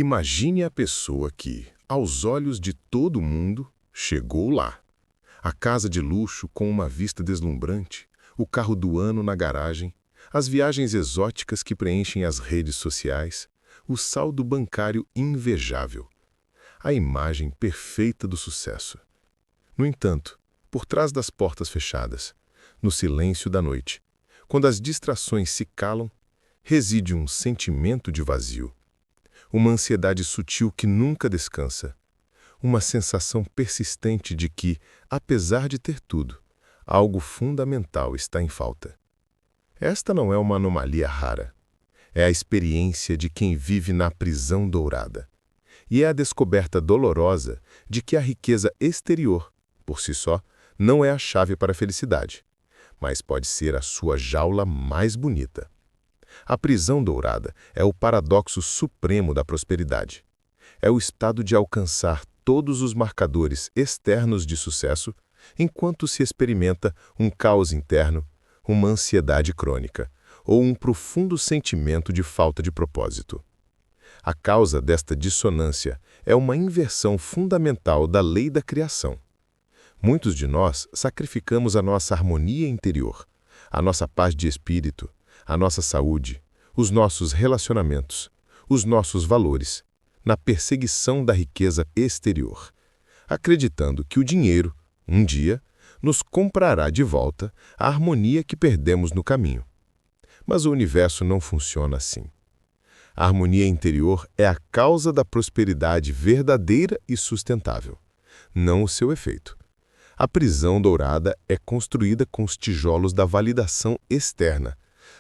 Imagine a pessoa que, aos olhos de todo mundo, chegou lá. A casa de luxo com uma vista deslumbrante, o carro do ano na garagem, as viagens exóticas que preenchem as redes sociais, o saldo bancário invejável. A imagem perfeita do sucesso. No entanto, por trás das portas fechadas, no silêncio da noite, quando as distrações se calam, reside um sentimento de vazio. Uma ansiedade sutil que nunca descansa. Uma sensação persistente de que, apesar de ter tudo, algo fundamental está em falta. Esta não é uma anomalia rara. É a experiência de quem vive na prisão dourada. E é a descoberta dolorosa de que a riqueza exterior, por si só, não é a chave para a felicidade, mas pode ser a sua jaula mais bonita. A prisão dourada é o paradoxo supremo da prosperidade. É o estado de alcançar todos os marcadores externos de sucesso, enquanto se experimenta um caos interno, uma ansiedade crônica ou um profundo sentimento de falta de propósito. A causa desta dissonância é uma inversão fundamental da lei da criação. Muitos de nós sacrificamos a nossa harmonia interior, a nossa paz de espírito, a nossa saúde, os nossos relacionamentos, os nossos valores, na perseguição da riqueza exterior, acreditando que o dinheiro, um dia, nos comprará de volta a harmonia que perdemos no caminho. Mas o universo não funciona assim. A harmonia interior é a causa da prosperidade verdadeira e sustentável, não o seu efeito. A prisão dourada é construída com os tijolos da validação externa,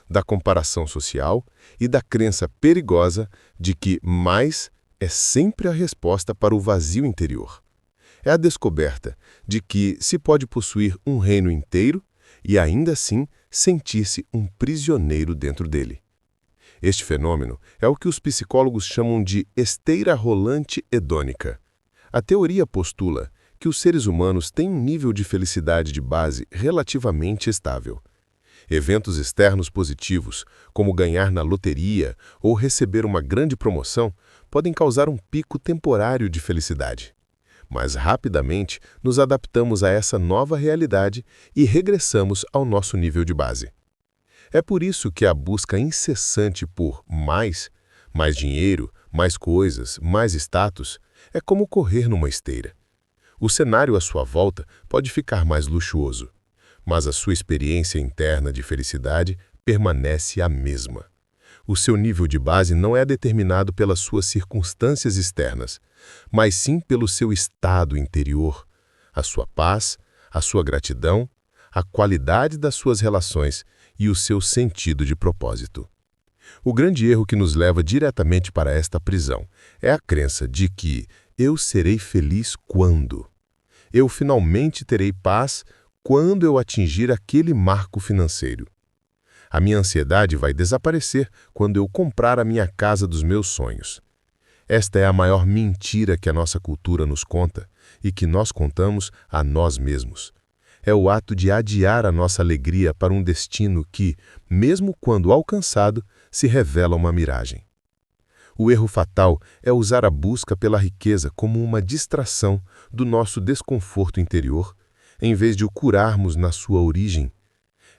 da comparação social e da crença perigosa de que mais é sempre a resposta para o vazio interior. É a descoberta de que se pode possuir um reino inteiro e ainda assim sentir-se um prisioneiro dentro dele. Este fenômeno é o que os psicólogos chamam de esteira rolante hedônica. A teoria postula que os seres humanos têm um nível de felicidade de base relativamente estável. Eventos externos positivos, como ganhar na loteria ou receber uma grande promoção, podem causar um pico temporário de felicidade. Mas rapidamente nos adaptamos a essa nova realidade e regressamos ao nosso nível de base. É por isso que a busca incessante por mais dinheiro, mais coisas, mais status, é como correr numa esteira. O cenário à sua volta pode ficar mais luxuoso, mas a sua experiência interna de felicidade permanece a mesma. O seu nível de base não é determinado pelas suas circunstâncias externas, mas sim pelo seu estado interior, a sua paz, a sua gratidão, a qualidade das suas relações e o seu sentido de propósito. O grande erro que nos leva diretamente para esta prisão é a crença de que eu serei feliz quando? Eu finalmente terei paz quando eu atingir aquele marco financeiro. A minha ansiedade vai desaparecer quando eu comprar a minha casa dos meus sonhos. Esta é a maior mentira que a nossa cultura nos conta e que nós contamos a nós mesmos. É o ato de adiar a nossa alegria para um destino que, mesmo quando alcançado, se revela uma miragem. O erro fatal é usar a busca pela riqueza como uma distração do nosso desconforto interior, em vez de o curarmos na sua origem.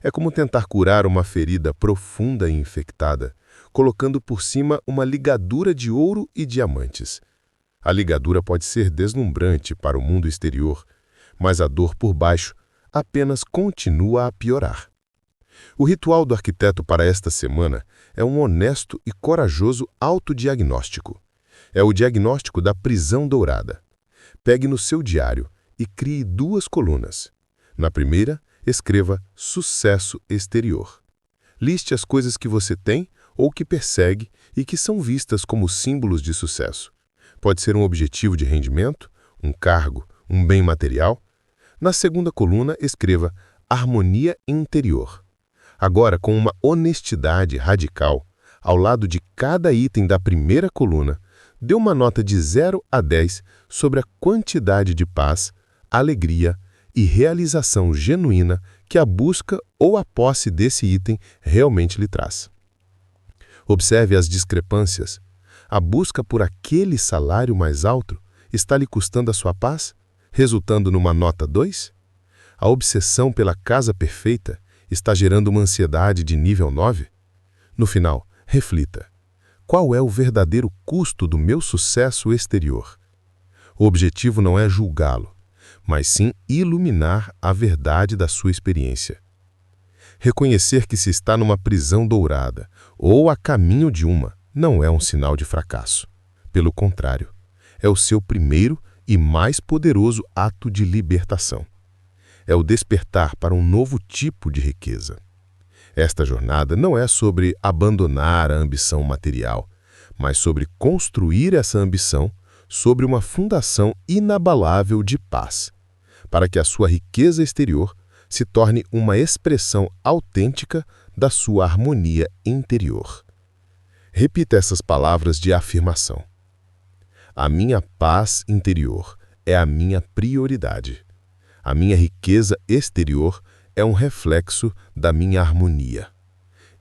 É como tentar curar uma ferida profunda e infectada, colocando por cima uma ligadura de ouro e diamantes. A ligadura pode ser deslumbrante para o mundo exterior, mas a dor por baixo apenas continua a piorar. O ritual do arquiteto para esta semana é um honesto e corajoso autodiagnóstico. É o diagnóstico da prisão dourada. Pegue no seu diário e crie 2 colunas. Na primeira, escreva sucesso exterior. Liste as coisas que você tem ou que persegue e que são vistas como símbolos de sucesso. Pode ser um objetivo de rendimento, um cargo, um bem material. Na segunda coluna, escreva harmonia interior. Agora, com uma honestidade radical, ao lado de cada item da primeira coluna, dê uma nota de 0 a 10 sobre a quantidade de paz, alegria e realização genuína que a busca ou a posse desse item realmente lhe traz. Observe as discrepâncias. A busca por aquele salário mais alto está lhe custando a sua paz, resultando numa nota 2? A obsessão pela casa perfeita está gerando uma ansiedade de nível 9? No final, reflita. Qual é o verdadeiro custo do meu sucesso exterior? O objetivo não é julgá-lo, mas sim iluminar a verdade da sua experiência. Reconhecer que se está numa prisão dourada ou a caminho de uma não é um sinal de fracasso. Pelo contrário, é o seu primeiro e mais poderoso ato de libertação. É o despertar para um novo tipo de riqueza. Esta jornada não é sobre abandonar a ambição material, mas sobre construir essa ambição sobre uma fundação inabalável de paz, para que a sua riqueza exterior se torne uma expressão autêntica da sua harmonia interior. Repita essas palavras de afirmação. A minha paz interior é a minha prioridade. A minha riqueza exterior é um reflexo da minha harmonia.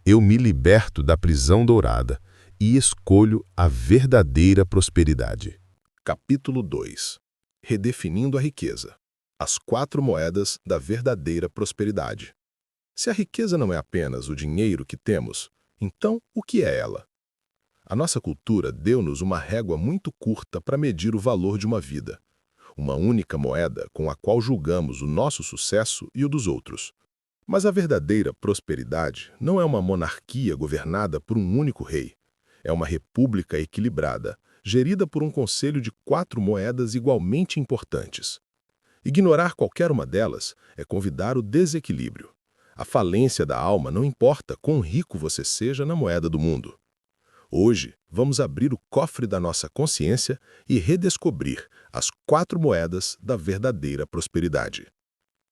Eu me liberto da prisão dourada e escolho a verdadeira prosperidade. Capítulo 2. Redefinindo a riqueza. As 4 moedas da verdadeira prosperidade. Se a riqueza não é apenas o dinheiro que temos, então o que é ela? A nossa cultura deu-nos uma régua muito curta para medir o valor de uma vida. Uma única moeda com a qual julgamos o nosso sucesso e o dos outros. Mas a verdadeira prosperidade não é uma monarquia governada por um único rei. É uma república equilibrada, gerida por um conselho de 4 moedas igualmente importantes. Ignorar qualquer uma delas é convidar o desequilíbrio. A falência da alma não importa quão rico você seja na moeda do mundo. Hoje, vamos abrir o cofre da nossa consciência e redescobrir as 4 moedas da verdadeira prosperidade.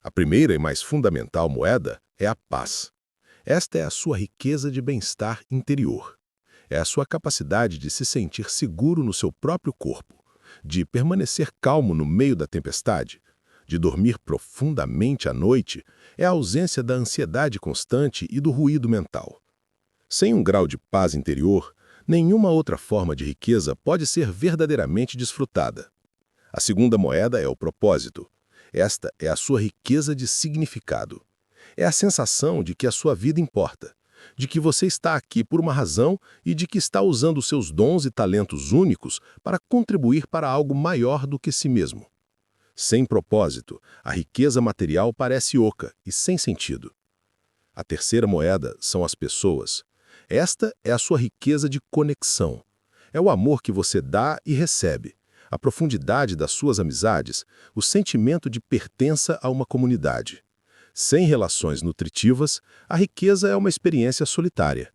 A primeira e mais fundamental moeda é a paz. Esta é a sua riqueza de bem-estar interior. É a sua capacidade de se sentir seguro no seu próprio corpo, de permanecer calmo no meio da tempestade, de dormir profundamente à noite, é a ausência da ansiedade constante e do ruído mental. Sem um grau de paz interior, nenhuma outra forma de riqueza pode ser verdadeiramente desfrutada. A segunda moeda é o propósito. Esta é a sua riqueza de significado. É a sensação de que a sua vida importa, de que você está aqui por uma razão e de que está usando seus dons e talentos únicos para contribuir para algo maior do que si mesmo. Sem propósito, a riqueza material parece oca e sem sentido. A terceira moeda são as pessoas. Esta é a sua riqueza de conexão. É o amor que você dá e recebe, a profundidade das suas amizades, o sentimento de pertença a uma comunidade. Sem relações nutritivas, a riqueza é uma experiência solitária.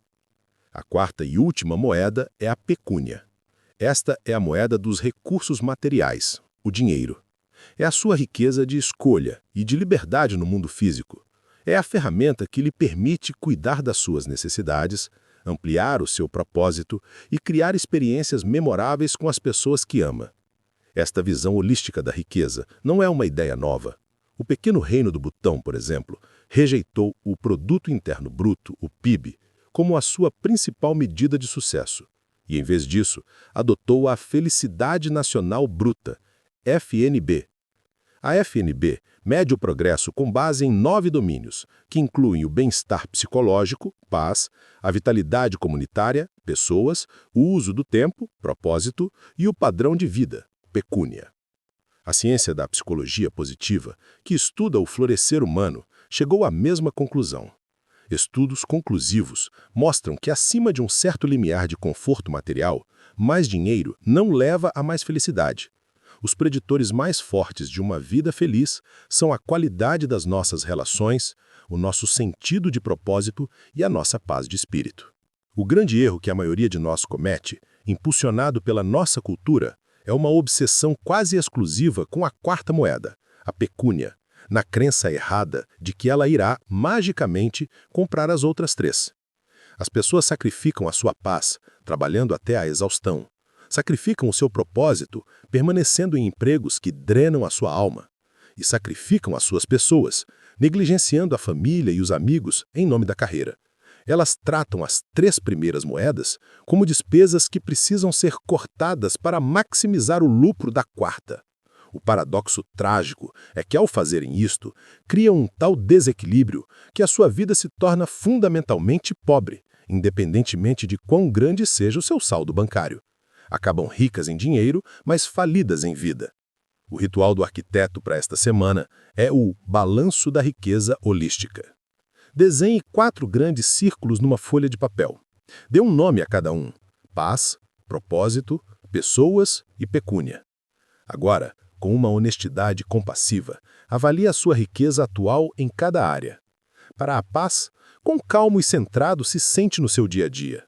A quarta e última moeda é a pecúnia. Esta é a moeda dos recursos materiais, o dinheiro. É a sua riqueza de escolha e de liberdade no mundo físico. É a ferramenta que lhe permite cuidar das suas necessidades, ampliar o seu propósito e criar experiências memoráveis com as pessoas que ama. Esta visão holística da riqueza não é uma ideia nova. O pequeno reino do Butão, por exemplo, rejeitou o Produto Interno Bruto, o PIB, como a sua principal medida de sucesso, e, em vez disso, adotou a Felicidade Nacional Bruta, FNB. A FNB mede o progresso com base em 9 domínios, que incluem o bem-estar psicológico, paz, a vitalidade comunitária, pessoas, o uso do tempo, propósito, e o padrão de vida, pecúnia. A ciência da psicologia positiva, que estuda o florescer humano, chegou à mesma conclusão. Estudos conclusivos mostram que acima de um certo limiar de conforto material, mais dinheiro não leva a mais felicidade. Os preditores mais fortes de uma vida feliz são a qualidade das nossas relações, o nosso sentido de propósito e a nossa paz de espírito. O grande erro que a maioria de nós comete, impulsionado pela nossa cultura, é uma obsessão quase exclusiva com a quarta moeda, a pecúnia, na crença errada de que ela irá, magicamente, comprar as outras 3. As pessoas sacrificam a sua paz, trabalhando até a exaustão. Sacrificam o seu propósito, permanecendo em empregos que drenam a sua alma. E sacrificam as suas pessoas, negligenciando a família e os amigos em nome da carreira. Elas tratam as 3 primeiras moedas como despesas que precisam ser cortadas para maximizar o lucro da quarta. O paradoxo trágico é que, ao fazerem isto, criam um tal desequilíbrio que a sua vida se torna fundamentalmente pobre, independentemente de quão grande seja o seu saldo bancário. Acabam ricas em dinheiro, mas falidas em vida. O ritual do arquiteto para esta semana é o balanço da riqueza holística. Desenhe 4 grandes círculos numa folha de papel. Dê um nome a cada um: paz, propósito, pessoas e pecúnia. Agora, com uma honestidade compassiva, avalie a sua riqueza atual em cada área. Para a paz, quão calmo e centrado se sente no seu dia a dia.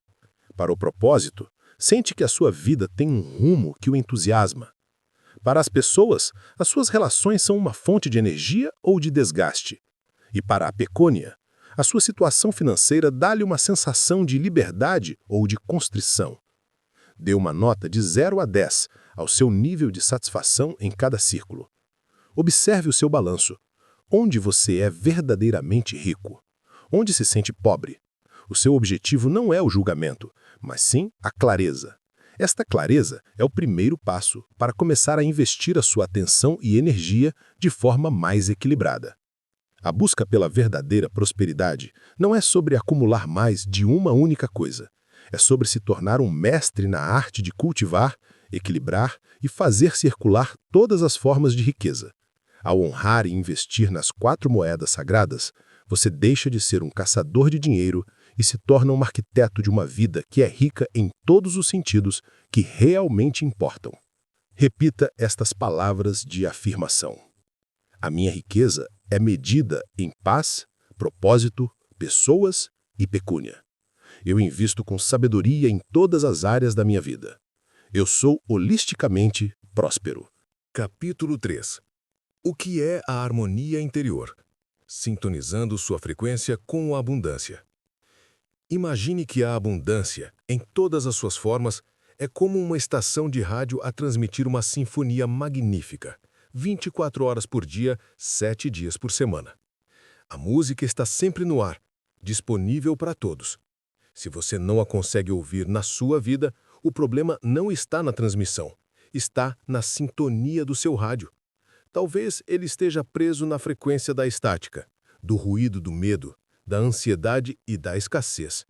Para o propósito, sente que a sua vida tem um rumo que o entusiasma. Para as pessoas, as suas relações são uma fonte de energia ou de desgaste. E para a pecúnia, a sua situação financeira dá-lhe uma sensação de liberdade ou de constrição. Dê uma nota de 0 a 10 ao seu nível de satisfação em cada círculo. Observe o seu balanço. Onde você é verdadeiramente rico? Onde se sente pobre? O seu objetivo não é o julgamento, mas sim a clareza. Esta clareza é o primeiro passo para começar a investir a sua atenção e energia de forma mais equilibrada. A busca pela verdadeira prosperidade não é sobre acumular mais de uma única coisa. É sobre se tornar um mestre na arte de cultivar, equilibrar e fazer circular todas as formas de riqueza. Ao honrar e investir nas 4 moedas sagradas, você deixa de ser um caçador de dinheiro e se torna um arquiteto de uma vida que é rica em todos os sentidos que realmente importam. Repita estas palavras de afirmação. A minha riqueza é medida em paz, propósito, pessoas e pecúnia. Eu invisto com sabedoria em todas as áreas da minha vida. Eu sou holisticamente próspero. Capítulo 3. O que é a harmonia interior? Sintonizando sua frequência com a abundância. Imagine que a abundância, em todas as suas formas, é como uma estação de rádio a transmitir uma sinfonia magnífica, 24 horas por dia, 7 dias por semana. A música está sempre no ar, disponível para todos. Se você não a consegue ouvir na sua vida, o problema não está na transmissão, está na sintonia do seu rádio. Talvez ele esteja preso na frequência da estática, do ruído do medo, da ansiedade e da escassez.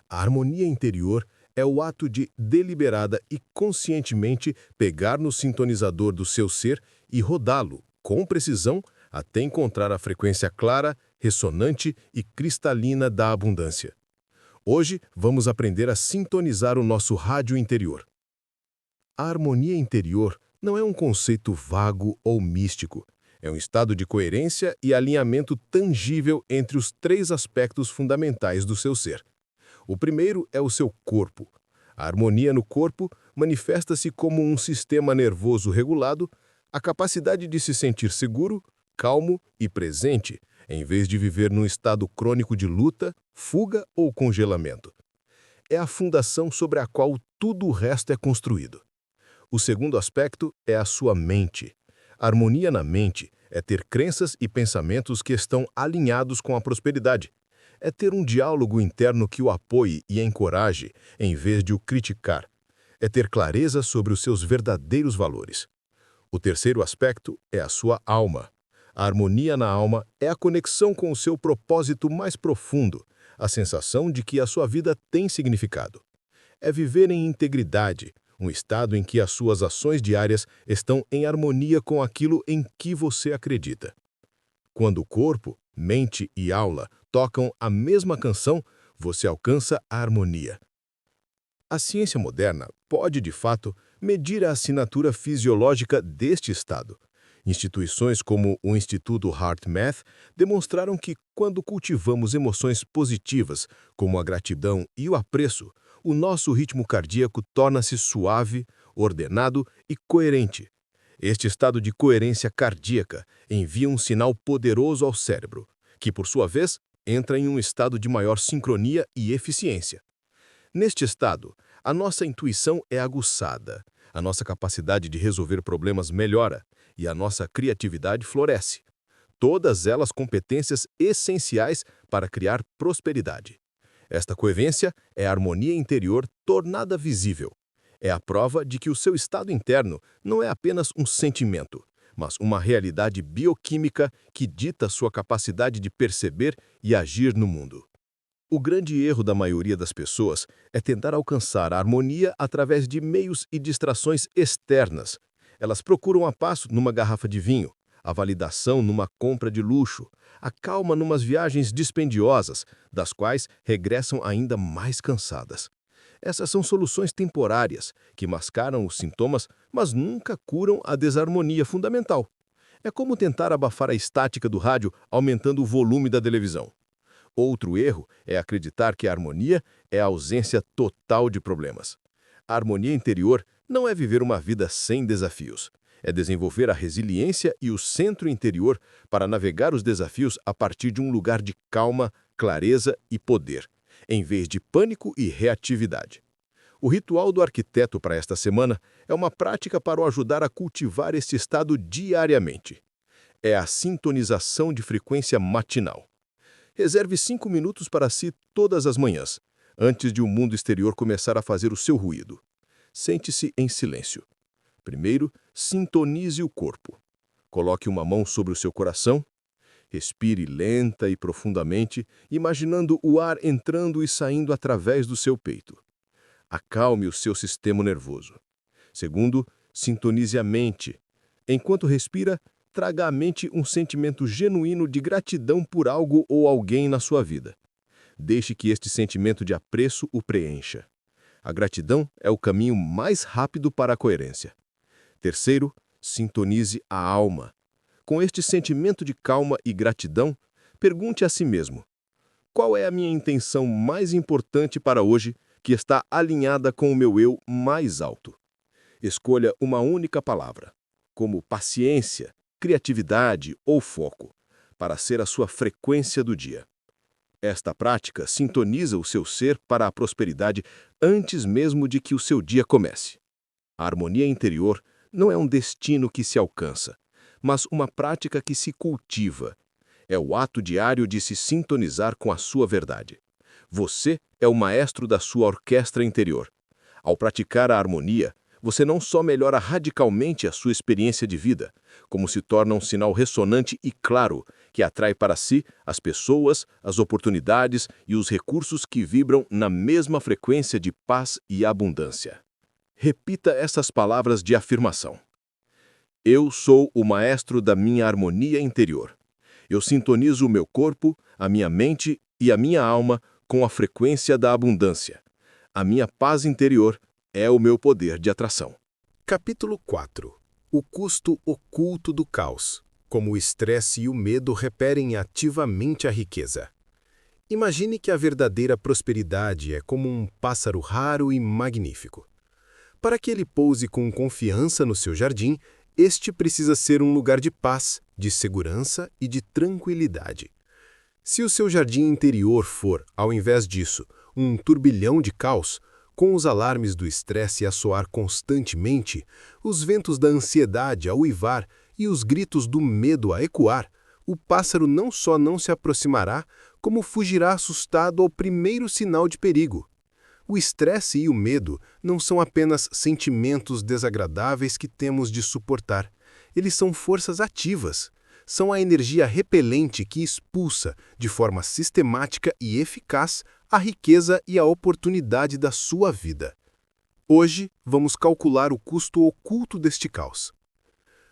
A harmonia interior é o ato de, deliberada e conscientemente, pegar no sintonizador do seu ser e rodá-lo, com precisão, até encontrar a frequência clara, ressonante e cristalina da abundância. Hoje, vamos aprender a sintonizar o nosso rádio interior. A harmonia interior não é um conceito vago ou místico. É um estado de coerência e alinhamento tangível entre os 3 aspectos fundamentais do seu ser. O primeiro é o seu corpo. A harmonia no corpo manifesta-se como um sistema nervoso regulado, a capacidade de se sentir seguro, calmo e presente, em vez de viver num estado crônico de luta, fuga ou congelamento. É a fundação sobre a qual tudo o resto é construído. O segundo aspecto é a sua mente. A harmonia na mente é ter crenças e pensamentos que estão alinhados com a prosperidade. É ter um diálogo interno que o apoie e encoraje, em vez de o criticar. É ter clareza sobre os seus verdadeiros valores. O terceiro aspecto é a sua alma. A harmonia na alma é a conexão com o seu propósito mais profundo, a sensação de que a sua vida tem significado. É viver em integridade, um estado em que as suas ações diárias estão em harmonia com aquilo em que você acredita. Quando o corpo, mente e aula tocam a mesma canção, você alcança a harmonia. A ciência moderna pode, de fato, medir a assinatura fisiológica deste estado. Instituições como o Instituto HeartMath demonstraram que, quando cultivamos emoções positivas, como a gratidão e o apreço, o nosso ritmo cardíaco torna-se suave, ordenado e coerente. Este estado de coerência cardíaca envia um sinal poderoso ao cérebro, que, por sua vez, entra em um estado de maior sincronia e eficiência. Neste estado, a nossa intuição é aguçada, a nossa capacidade de resolver problemas melhora e a nossa criatividade floresce. Todas elas competências essenciais para criar prosperidade. Esta coerência é a harmonia interior tornada visível. É a prova de que o seu estado interno não é apenas um sentimento, mas uma realidade bioquímica que dita sua capacidade de perceber e agir no mundo. O grande erro da maioria das pessoas é tentar alcançar a harmonia através de meios e distrações externas. Elas procuram a paz numa garrafa de vinho, a validação numa compra de luxo, a calma numas viagens dispendiosas, das quais regressam ainda mais cansadas. Essas são soluções temporárias, que mascaram os sintomas, mas nunca curam a desarmonia fundamental. É como tentar abafar a estática do rádio aumentando o volume da televisão. Outro erro é acreditar que a harmonia é a ausência total de problemas. A harmonia interior não é viver uma vida sem desafios. É desenvolver a resiliência e o centro interior para navegar os desafios a partir de um lugar de calma, clareza e poder, em vez de pânico e reatividade. O ritual do arquiteto para esta semana é uma prática para o ajudar a cultivar este estado diariamente. É a sintonização de frequência matinal. Reserve 5 minutos para si todas as manhãs, antes de o mundo exterior começar a fazer o seu ruído. Sente-se em silêncio. Primeiro, sintonize o corpo. Coloque uma mão sobre o seu coração. Respire lenta e profundamente, imaginando o ar entrando e saindo através do seu peito. Acalme o seu sistema nervoso. Segundo, sintonize a mente. Enquanto respira, traga à mente um sentimento genuíno de gratidão por algo ou alguém na sua vida. Deixe que este sentimento de apreço o preencha. A gratidão é o caminho mais rápido para a coerência. Terceiro, sintonize a alma. Com este sentimento de calma e gratidão, pergunte a si mesmo: qual é a minha intenção mais importante para hoje que está alinhada com o meu eu mais alto? Escolha uma única palavra, como paciência, criatividade ou foco, para ser a sua frequência do dia. Esta prática sintoniza o seu ser para a prosperidade antes mesmo de que o seu dia comece. A harmonia interior não é um destino que se alcança, mas uma prática que se cultiva. É o ato diário de se sintonizar com a sua verdade. Você é o maestro da sua orquestra interior. Ao praticar a harmonia, você não só melhora radicalmente a sua experiência de vida, como se torna um sinal ressonante e claro que atrai para si as pessoas, as oportunidades e os recursos que vibram na mesma frequência de paz e abundância. Repita essas palavras de afirmação. Eu sou o maestro da minha harmonia interior. Eu sintonizo o meu corpo, a minha mente e a minha alma com a frequência da abundância. A minha paz interior é o meu poder de atração. Capítulo 4. O custo oculto do caos. Como o estresse e o medo reperem ativamente a riqueza. Imagine que a verdadeira prosperidade é como um pássaro raro e magnífico. Para que ele pouse com confiança no seu jardim, este precisa ser um lugar de paz, de segurança e de tranquilidade. Se o seu jardim interior for, ao invés disso, um turbilhão de caos, com os alarmes do estresse a soar constantemente, os ventos da ansiedade a uivar e os gritos do medo a ecoar, o pássaro não só não se aproximará, como fugirá assustado ao primeiro sinal de perigo. O estresse e o medo não são apenas sentimentos desagradáveis que temos de suportar. Eles são forças ativas. São a energia repelente que expulsa, de forma sistemática e eficaz, a riqueza e a oportunidade da sua vida. Hoje, vamos calcular o custo oculto deste caos.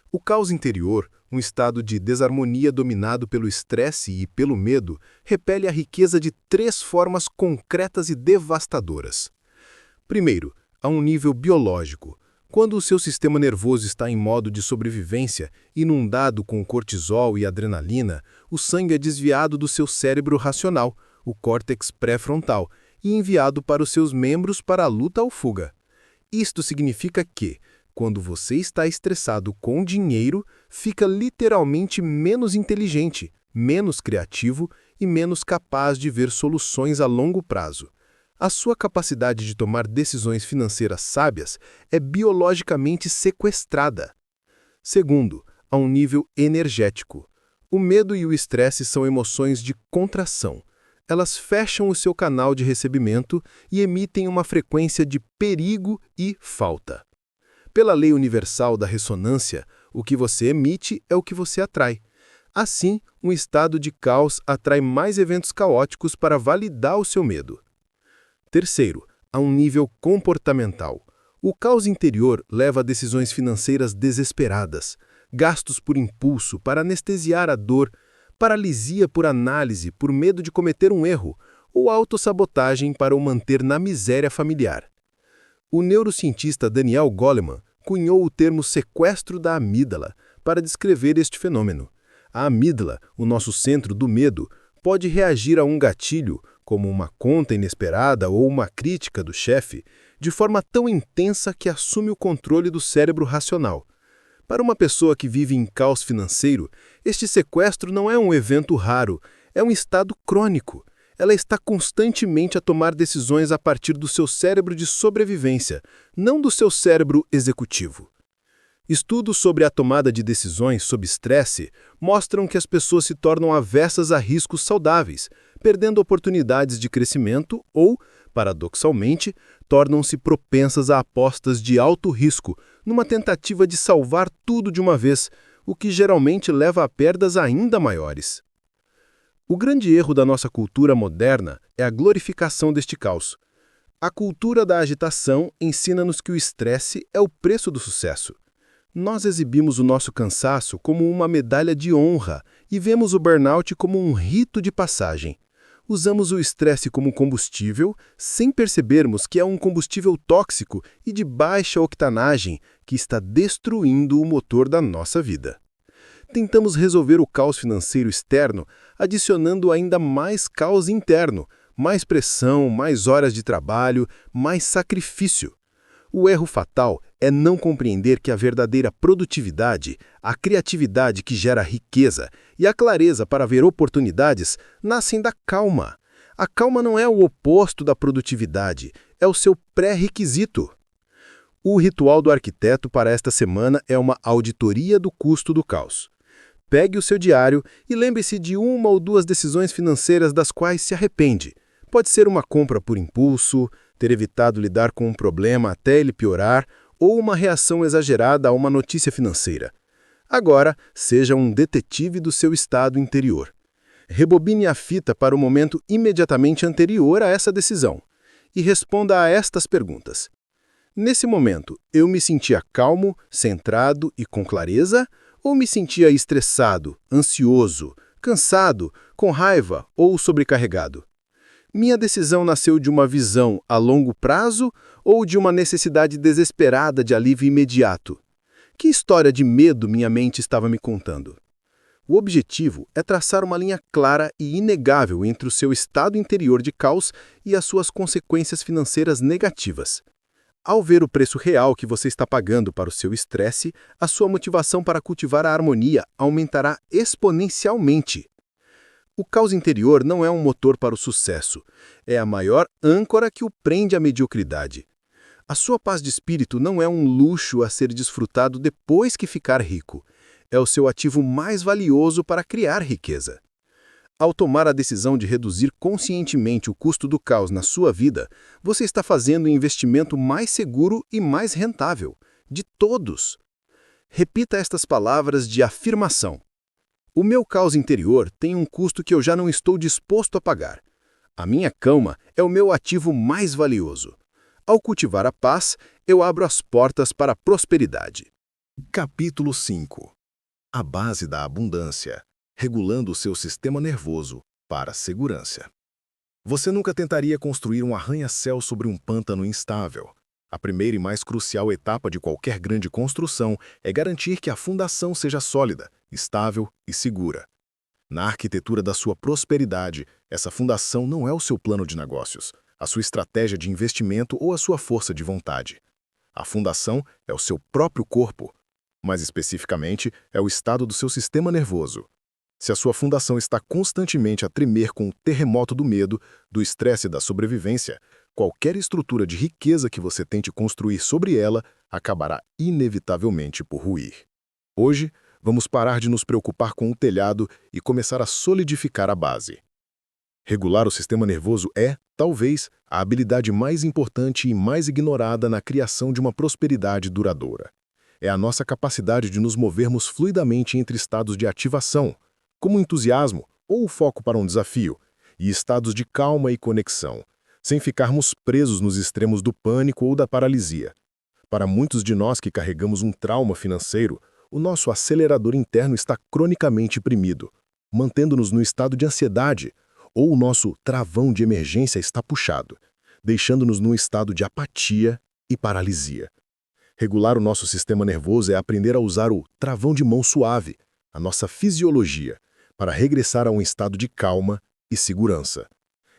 O caos interior, um estado de desarmonia dominado pelo estresse e pelo medo, repele a riqueza de 3 formas concretas e devastadoras. Primeiro, a um nível biológico. Quando o seu sistema nervoso está em modo de sobrevivência, inundado com cortisol e adrenalina, o sangue é desviado do seu cérebro racional, o córtex pré-frontal, e enviado para os seus membros para a luta ou fuga. Isto significa que, quando você está estressado com dinheiro, fica literalmente menos inteligente, menos criativo e menos capaz de ver soluções a longo prazo. A sua capacidade de tomar decisões financeiras sábias é biologicamente sequestrada. Segundo, a um nível energético. O medo e o estresse são emoções de contração. elas fecham o seu canal de recebimento e emitem uma frequência de perigo e falta. Pela lei universal da ressonância, o que você emite é o que você atrai. Assim, um estado de caos atrai mais eventos caóticos para validar o seu medo. Terceiro, a um nível comportamental. O caos interior leva a decisões financeiras desesperadas, gastos por impulso para anestesiar a dor, paralisia por análise por medo de cometer um erro, ou autossabotagem para o manter na miséria familiar. O neurocientista Daniel Goleman cunhou o termo sequestro da amígdala para descrever este fenômeno. A amígdala, o nosso centro do medo, pode reagir a um gatilho, como uma conta inesperada ou uma crítica do chefe, de forma tão intensa que assume o controle do cérebro racional. Para uma pessoa que vive em caos financeiro, este sequestro não é um evento raro, é um estado crônico. Ela está constantemente a tomar decisões a partir do seu cérebro de sobrevivência, não do seu cérebro executivo. Estudos sobre a tomada de decisões sob estresse mostram que as pessoas se tornam avessas a riscos saudáveis, perdendo oportunidades de crescimento ou, paradoxalmente, tornam-se propensas a apostas de alto risco, numa tentativa de salvar tudo de uma vez, o que geralmente leva a perdas ainda maiores. O grande erro da nossa cultura moderna é a glorificação deste caos. A cultura da agitação ensina-nos que o estresse é o preço do sucesso. Nós exibimos o nosso cansaço como uma medalha de honra e vemos o burnout como um rito de passagem. Usamos o estresse como combustível, sem percebermos que é um combustível tóxico e de baixa octanagem que está destruindo o motor da nossa vida. Tentamos resolver o caos financeiro externo, adicionando ainda mais caos interno, mais pressão, mais horas de trabalho, mais sacrifício. O erro fatal é não compreender que a verdadeira produtividade, a criatividade que gera riqueza e a clareza para ver oportunidades nascem da calma. A calma não é o oposto da produtividade, é o seu pré-requisito. O ritual do arquiteto para esta semana é uma auditoria do custo do caos. Pegue o seu diário e lembre-se de uma ou duas decisões financeiras das quais se arrepende. Pode ser uma compra por impulso, ter evitado lidar com um problema até ele piorar, ou uma reação exagerada a uma notícia financeira. Agora, seja um detetive do seu estado interior. Rebobine a fita para o momento imediatamente anterior a essa decisão e responda a estas perguntas. Nesse momento, eu me sentia calmo, centrado e com clareza, ou me sentia estressado, ansioso, cansado, com raiva ou sobrecarregado? Minha decisão nasceu de uma visão a longo prazo ou de uma necessidade desesperada de alívio imediato? Que história de medo minha mente estava me contando? O objetivo é traçar uma linha clara e inegável entre o seu estado interior de caos e as suas consequências financeiras negativas. Ao ver o preço real que você está pagando para o seu estresse, a sua motivação para cultivar a harmonia aumentará exponencialmente. O caos interior não é um motor para o sucesso, é a maior âncora que o prende à mediocridade. A sua paz de espírito não é um luxo a ser desfrutado depois que ficar rico, é o seu ativo mais valioso para criar riqueza. Ao tomar a decisão de reduzir conscientemente o custo do caos na sua vida, você está fazendo o investimento mais seguro e mais rentável, de todos. Repita estas palavras de afirmação. O meu caos interior tem um custo que eu já não estou disposto a pagar. A minha calma é o meu ativo mais valioso. Ao cultivar a paz, eu abro as portas para a prosperidade. Capítulo 5. A base da abundância, regulando o seu sistema nervoso para a segurança. Você nunca tentaria construir um arranha-céu sobre um pântano instável. A primeira e mais crucial etapa de qualquer grande construção é garantir que a fundação seja sólida, estável e segura. Na arquitetura da sua prosperidade, essa fundação não é o seu plano de negócios, a sua estratégia de investimento ou a sua força de vontade. A fundação é o seu próprio corpo. Mais especificamente, é o estado do seu sistema nervoso. Se a sua fundação está constantemente a tremer com o terremoto do medo, do estresse e da sobrevivência, qualquer estrutura de riqueza que você tente construir sobre ela acabará inevitavelmente por ruir. Hoje, vamos parar de nos preocupar com o telhado e começar a solidificar a base. Regular o sistema nervoso é, talvez, a habilidade mais importante e mais ignorada na criação de uma prosperidade duradoura. É a nossa capacidade de nos movermos fluidamente entre estados de ativação, como o entusiasmo ou o foco para um desafio, e estados de calma e conexão, sem ficarmos presos nos extremos do pânico ou da paralisia. Para muitos de nós que carregamos um trauma financeiro, o nosso acelerador interno está cronicamente primido, mantendo-nos no estado de ansiedade, ou o nosso travão de emergência está puxado, deixando-nos num estado de apatia e paralisia. Regular o nosso sistema nervoso é aprender a usar o travão de mão suave, a nossa fisiologia, para regressar a um estado de calma e segurança.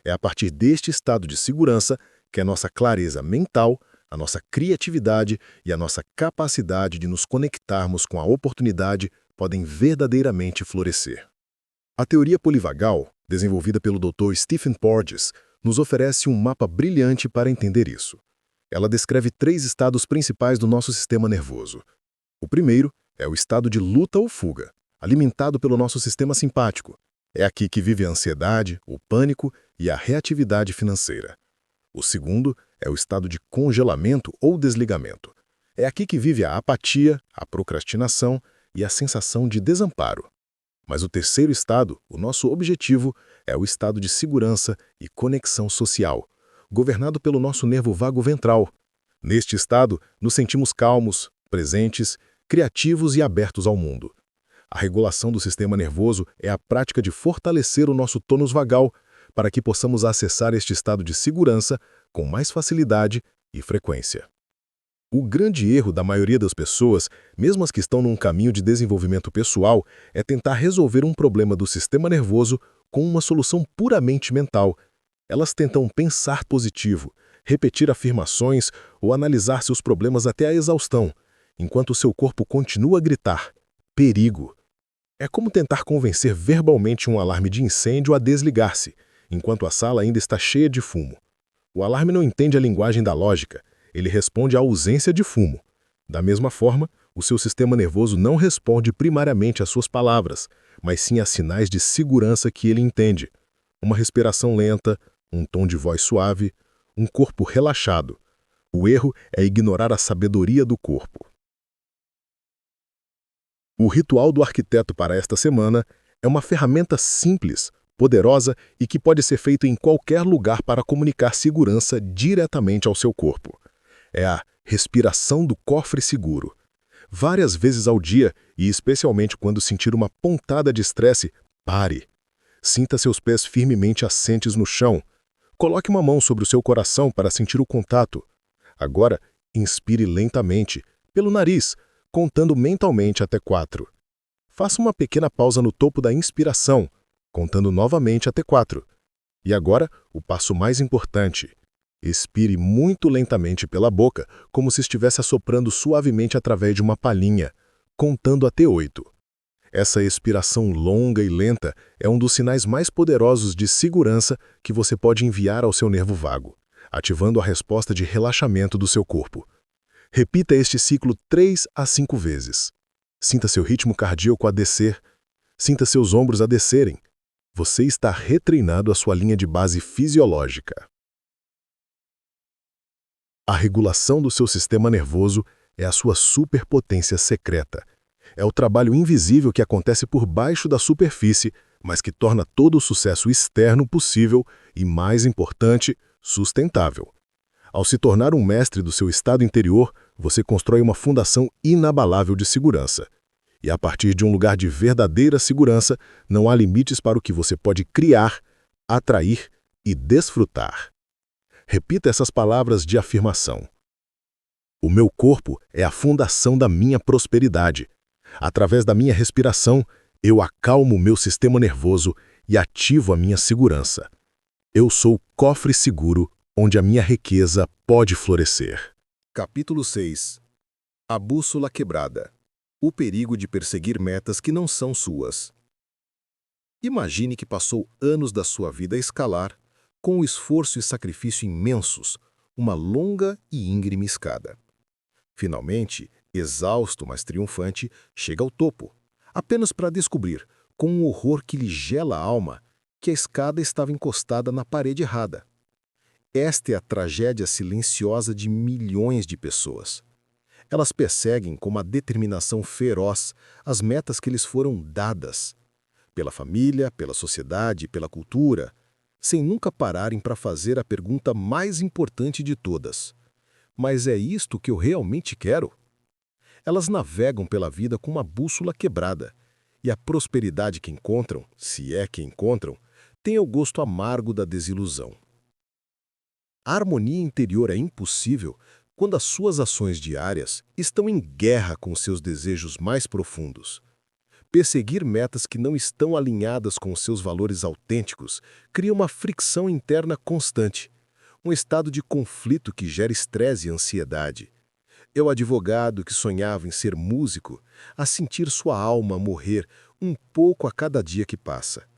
É a partir deste estado de segurança que a nossa clareza mental, a nossa criatividade e a nossa capacidade de nos conectarmos com a oportunidade podem verdadeiramente florescer. A teoria polivagal, desenvolvida pelo Dr. Stephen Porges, nos oferece um mapa brilhante para entender isso. Ela descreve 3 estados principais do nosso sistema nervoso. O primeiro é o estado de luta ou fuga, alimentado pelo nosso sistema simpático. É aqui que vive a ansiedade, o pânico e a reatividade financeira. O segundo é o estado de congelamento ou desligamento. É aqui que vive a apatia, a procrastinação e a sensação de desamparo. Mas o terceiro estado, o nosso objetivo, é o estado de segurança e conexão social, governado pelo nosso nervo vago ventral. Neste estado, nos sentimos calmos, presentes, criativos e abertos ao mundo. A regulação do sistema nervoso é a prática de fortalecer o nosso tônus vagal para que possamos acessar este estado de segurança com mais facilidade e frequência. O grande erro da maioria das pessoas, mesmo as que estão num caminho de desenvolvimento pessoal, é tentar resolver um problema do sistema nervoso com uma solução puramente mental. Elas tentam pensar positivo, repetir afirmações ou analisar seus problemas até a exaustão, enquanto seu corpo continua a gritar: perigo! É como tentar convencer verbalmente um alarme de incêndio a desligar-se, enquanto a sala ainda está cheia de fumo. O alarme não entende a linguagem da lógica, ele responde à ausência de fumo. Da mesma forma, o seu sistema nervoso não responde primariamente às suas palavras, mas sim a sinais de segurança que ele entende. Uma respiração lenta, um tom de voz suave, um corpo relaxado. O erro é ignorar a sabedoria do corpo. O ritual do arquiteto para esta semana é uma ferramenta simples, poderosa e que pode ser feito em qualquer lugar para comunicar segurança diretamente ao seu corpo. É a respiração do cofre seguro. Várias vezes ao dia, e especialmente quando sentir uma pontada de estresse, pare. Sinta seus pés firmemente assentes no chão. Coloque uma mão sobre o seu coração para sentir o contato. Agora, inspire lentamente, pelo nariz, contando mentalmente até 4. Faça uma pequena pausa no topo da inspiração, contando novamente até 4. E agora, o passo mais importante. Expire muito lentamente pela boca, como se estivesse assoprando suavemente através de uma palhinha, contando até 8. Essa expiração longa e lenta é um dos sinais mais poderosos de segurança que você pode enviar ao seu nervo vago, ativando a resposta de relaxamento do seu corpo. Repita este ciclo 3 a 5 vezes. Sinta seu ritmo cardíaco a descer. Sinta seus ombros a descerem. Você está retreinado a sua linha de base fisiológica. A regulação do seu sistema nervoso é a sua superpotência secreta. É o trabalho invisível que acontece por baixo da superfície, mas que torna todo o sucesso externo possível e, mais importante, sustentável. Ao se tornar um mestre do seu estado interior, você constrói uma fundação inabalável de segurança. E a partir de um lugar de verdadeira segurança, não há limites para o que você pode criar, atrair e desfrutar. Repita essas palavras de afirmação. O meu corpo é a fundação da minha prosperidade. Através da minha respiração, eu acalmo o meu sistema nervoso e ativo a minha segurança. Eu sou o cofre seguro onde a minha riqueza pode florescer. Capítulo 6. A bússola quebrada. O perigo de perseguir metas que não são suas. Imagine que passou anos da sua vida a escalar, com esforço e sacrifício imensos, uma longa e íngreme escada. Finalmente, exausto mas triunfante, chega ao topo, apenas para descobrir, com um horror que lhe gela a alma, que a escada estava encostada na parede errada. Esta é a tragédia silenciosa de milhões de pessoas. Elas perseguem com uma determinação feroz as metas que lhes foram dadas, pela família, pela sociedade, pela cultura, sem nunca pararem para fazer a pergunta mais importante de todas. Mas é isto que eu realmente quero? Elas navegam pela vida com uma bússola quebrada, e a prosperidade que encontram, se é que encontram, tem o gosto amargo da desilusão. A harmonia interior é impossível quando as suas ações diárias estão em guerra com seus desejos mais profundos. Perseguir metas que não estão alinhadas com os seus valores autênticos cria uma fricção interna constante, um estado de conflito que gera estresse e ansiedade. É o advogado que sonhava em ser músico a sentir sua alma morrer um pouco a cada dia que passa.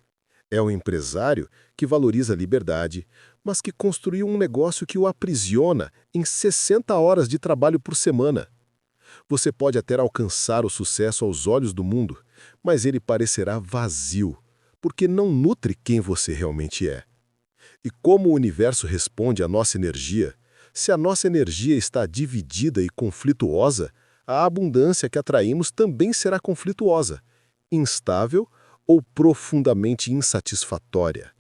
É o empresário que valoriza a liberdade, mas que construiu um negócio que o aprisiona em 60 horas de trabalho por semana. Você pode até alcançar o sucesso aos olhos do mundo, mas ele parecerá vazio, porque não nutre quem você realmente é. E como o universo responde à nossa energia, se a nossa energia está dividida e conflituosa, a abundância que atraímos também será conflituosa, instável ou profundamente insatisfatória.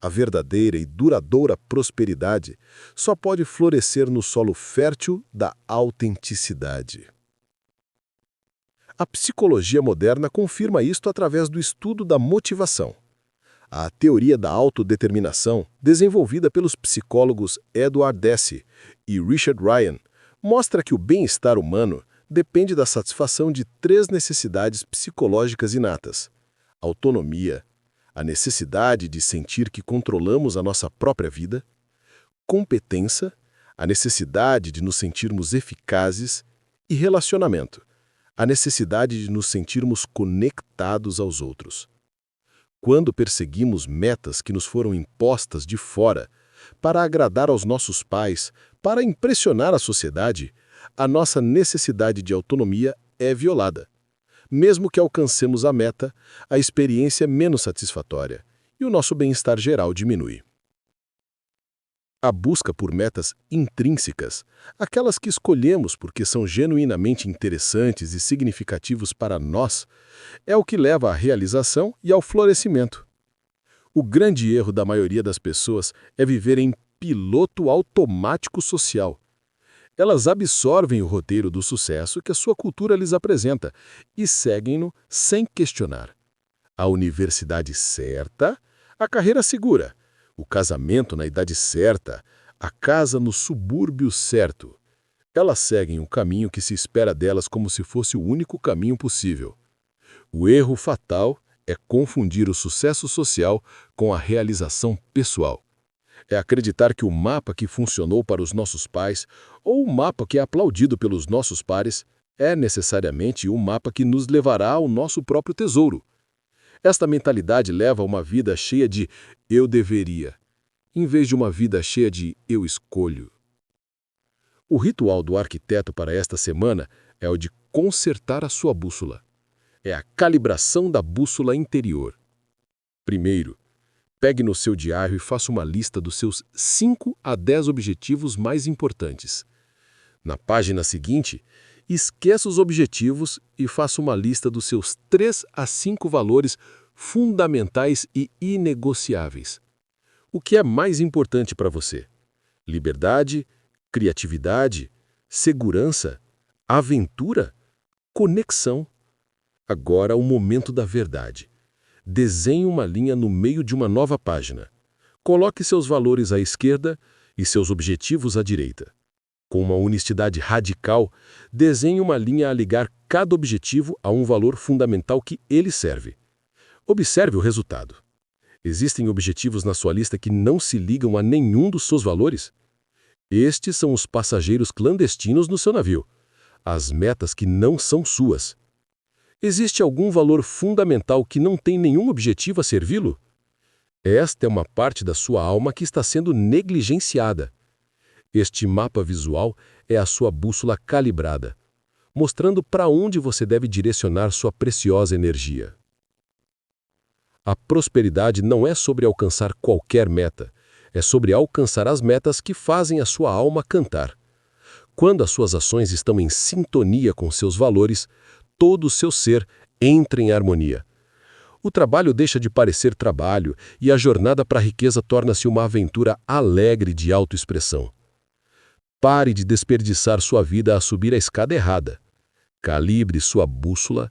A verdadeira e duradoura prosperidade só pode florescer no solo fértil da autenticidade. A psicologia moderna confirma isto através do estudo da motivação. A teoria da autodeterminação, desenvolvida pelos psicólogos Edward Deci e Richard Ryan, mostra que o bem-estar humano depende da satisfação de 3 necessidades psicológicas inatas: autonomia, a necessidade de sentir que controlamos a nossa própria vida; competência, a necessidade de nos sentirmos eficazes; e relacionamento, a necessidade de nos sentirmos conectados aos outros. Quando perseguimos metas que nos foram impostas de fora, para agradar aos nossos pais, para impressionar a sociedade, a nossa necessidade de autonomia é violada. Mesmo que alcancemos a meta, a experiência é menos satisfatória e o nosso bem-estar geral diminui. A busca por metas intrínsecas, aquelas que escolhemos porque são genuinamente interessantes e significativos para nós, é o que leva à realização e ao florescimento. O grande erro da maioria das pessoas é viver em piloto automático social. Elas absorvem o roteiro do sucesso que a sua cultura lhes apresenta e seguem-no sem questionar. A universidade certa, a carreira segura, o casamento na idade certa, a casa no subúrbio certo. Elas seguem um caminho que se espera delas como se fosse o único caminho possível. O erro fatal é confundir o sucesso social com a realização pessoal. É acreditar que o mapa que funcionou para os nossos pais, ou o mapa que é aplaudido pelos nossos pares, é necessariamente o mapa que nos levará ao nosso próprio tesouro. Esta mentalidade leva a uma vida cheia de "eu deveria", em vez de uma vida cheia de "eu escolho". O ritual do arquiteto para esta semana é o de consertar a sua bússola. É a calibração da bússola interior. Primeiro, pegue no seu diário e faça uma lista dos seus 5 a 10 objetivos mais importantes. Na página seguinte, esqueça os objetivos e faça uma lista dos seus 3 a 5 valores fundamentais e inegociáveis. O que é mais importante para você? Liberdade, criatividade, segurança, aventura, conexão. Agora o momento da verdade. Desenhe uma linha no meio de uma nova página. Coloque seus valores à esquerda e seus objetivos à direita. Com uma honestidade radical, desenhe uma linha a ligar cada objetivo a um valor fundamental que ele serve. Observe o resultado. Existem objetivos na sua lista que não se ligam a nenhum dos seus valores? Estes são os passageiros clandestinos no seu navio, as metas que não são suas. Existe algum valor fundamental que não tem nenhum objetivo a servi-lo? Esta é uma parte da sua alma que está sendo negligenciada. Este mapa visual é a sua bússola calibrada, mostrando para onde você deve direcionar sua preciosa energia. A prosperidade não é sobre alcançar qualquer meta, é sobre alcançar as metas que fazem a sua alma cantar. Quando as suas ações estão em sintonia com seus valores, todo o seu ser entra em harmonia. O trabalho deixa de parecer trabalho e a jornada para a riqueza torna-se uma aventura alegre de autoexpressão. Pare de desperdiçar sua vida a subir a escada errada. Calibre sua bússola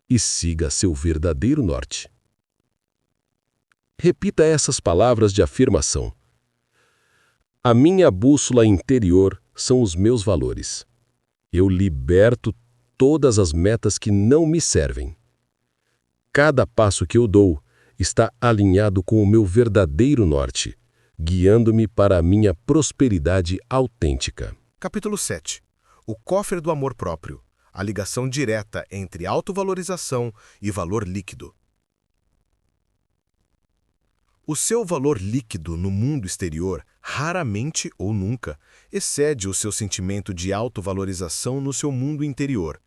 e siga seu verdadeiro norte. Repita essas palavras de afirmação. A minha bússola interior são os meus valores. Eu liberto todas as metas que não me servem. Cada passo que eu dou está alinhado com o meu verdadeiro norte, guiando-me para a minha prosperidade autêntica. Capítulo 7. O cofre do amor próprio. A ligação direta entre autovalorização e valor líquido. O seu valor líquido no mundo exterior, raramente ou nunca, excede o seu sentimento de autovalorização no seu mundo interior.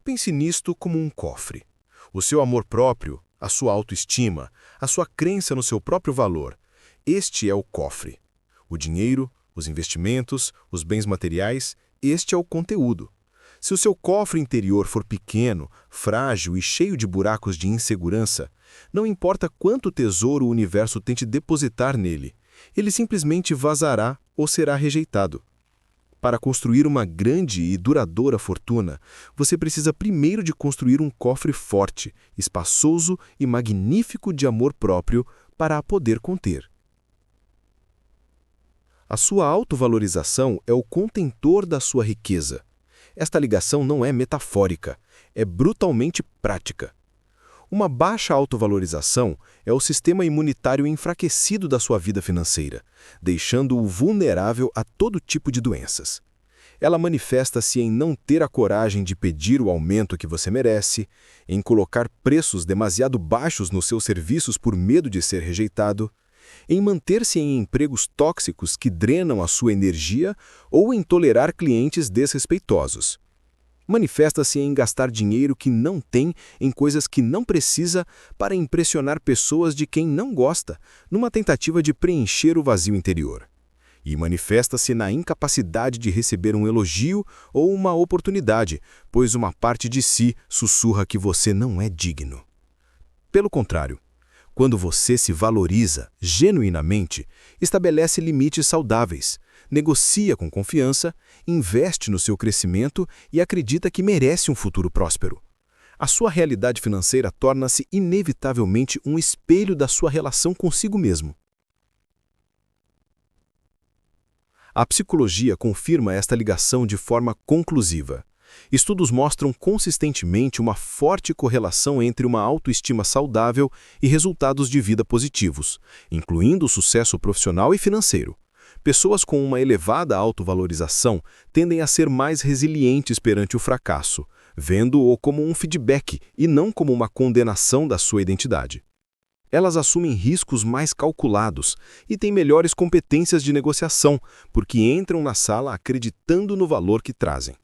Pense nisto como um cofre. O seu amor próprio, a sua autoestima, a sua crença no seu próprio valor. Este é o cofre. O dinheiro, os investimentos, os bens materiais, este é o conteúdo. Se o seu cofre interior for pequeno, frágil e cheio de buracos de insegurança, não importa quanto tesouro o universo tente depositar nele, ele simplesmente vazará ou será rejeitado. Para construir uma grande e duradoura fortuna, você precisa primeiro de construir um cofre forte, espaçoso e magnífico de amor próprio para a poder conter. A sua autovalorização é o contentor da sua riqueza. Esta ligação não é metafórica, é brutalmente prática. Uma baixa autovalorização é o sistema imunitário enfraquecido da sua vida financeira, deixando-o vulnerável a todo tipo de doenças. Ela manifesta-se em não ter a coragem de pedir o aumento que você merece, em colocar preços demasiado baixos nos seus serviços por medo de ser rejeitado, em manter-se em empregos tóxicos que drenam a sua energia ou em tolerar clientes desrespeitosos. Manifesta-se em gastar dinheiro que não tem em coisas que não precisa para impressionar pessoas de quem não gosta, numa tentativa de preencher o vazio interior. E manifesta-se na incapacidade de receber um elogio ou uma oportunidade, pois uma parte de si sussurra que você não é digno. Pelo contrário, quando você se valoriza genuinamente, estabelece limites saudáveis, negocia com confiança, investe no seu crescimento e acredita que merece um futuro próspero. A sua realidade financeira torna-se inevitavelmente um espelho da sua relação consigo mesmo. A psicologia confirma esta ligação de forma conclusiva. Estudos mostram consistentemente uma forte correlação entre uma autoestima saudável e resultados de vida positivos, incluindo o sucesso profissional e financeiro. Pessoas com uma elevada autovalorização tendem a ser mais resilientes perante o fracasso, vendo-o como um feedback e não como uma condenação da sua identidade. Elas assumem riscos mais calculados e têm melhores competências de negociação, porque entram na sala acreditando no valor que trazem.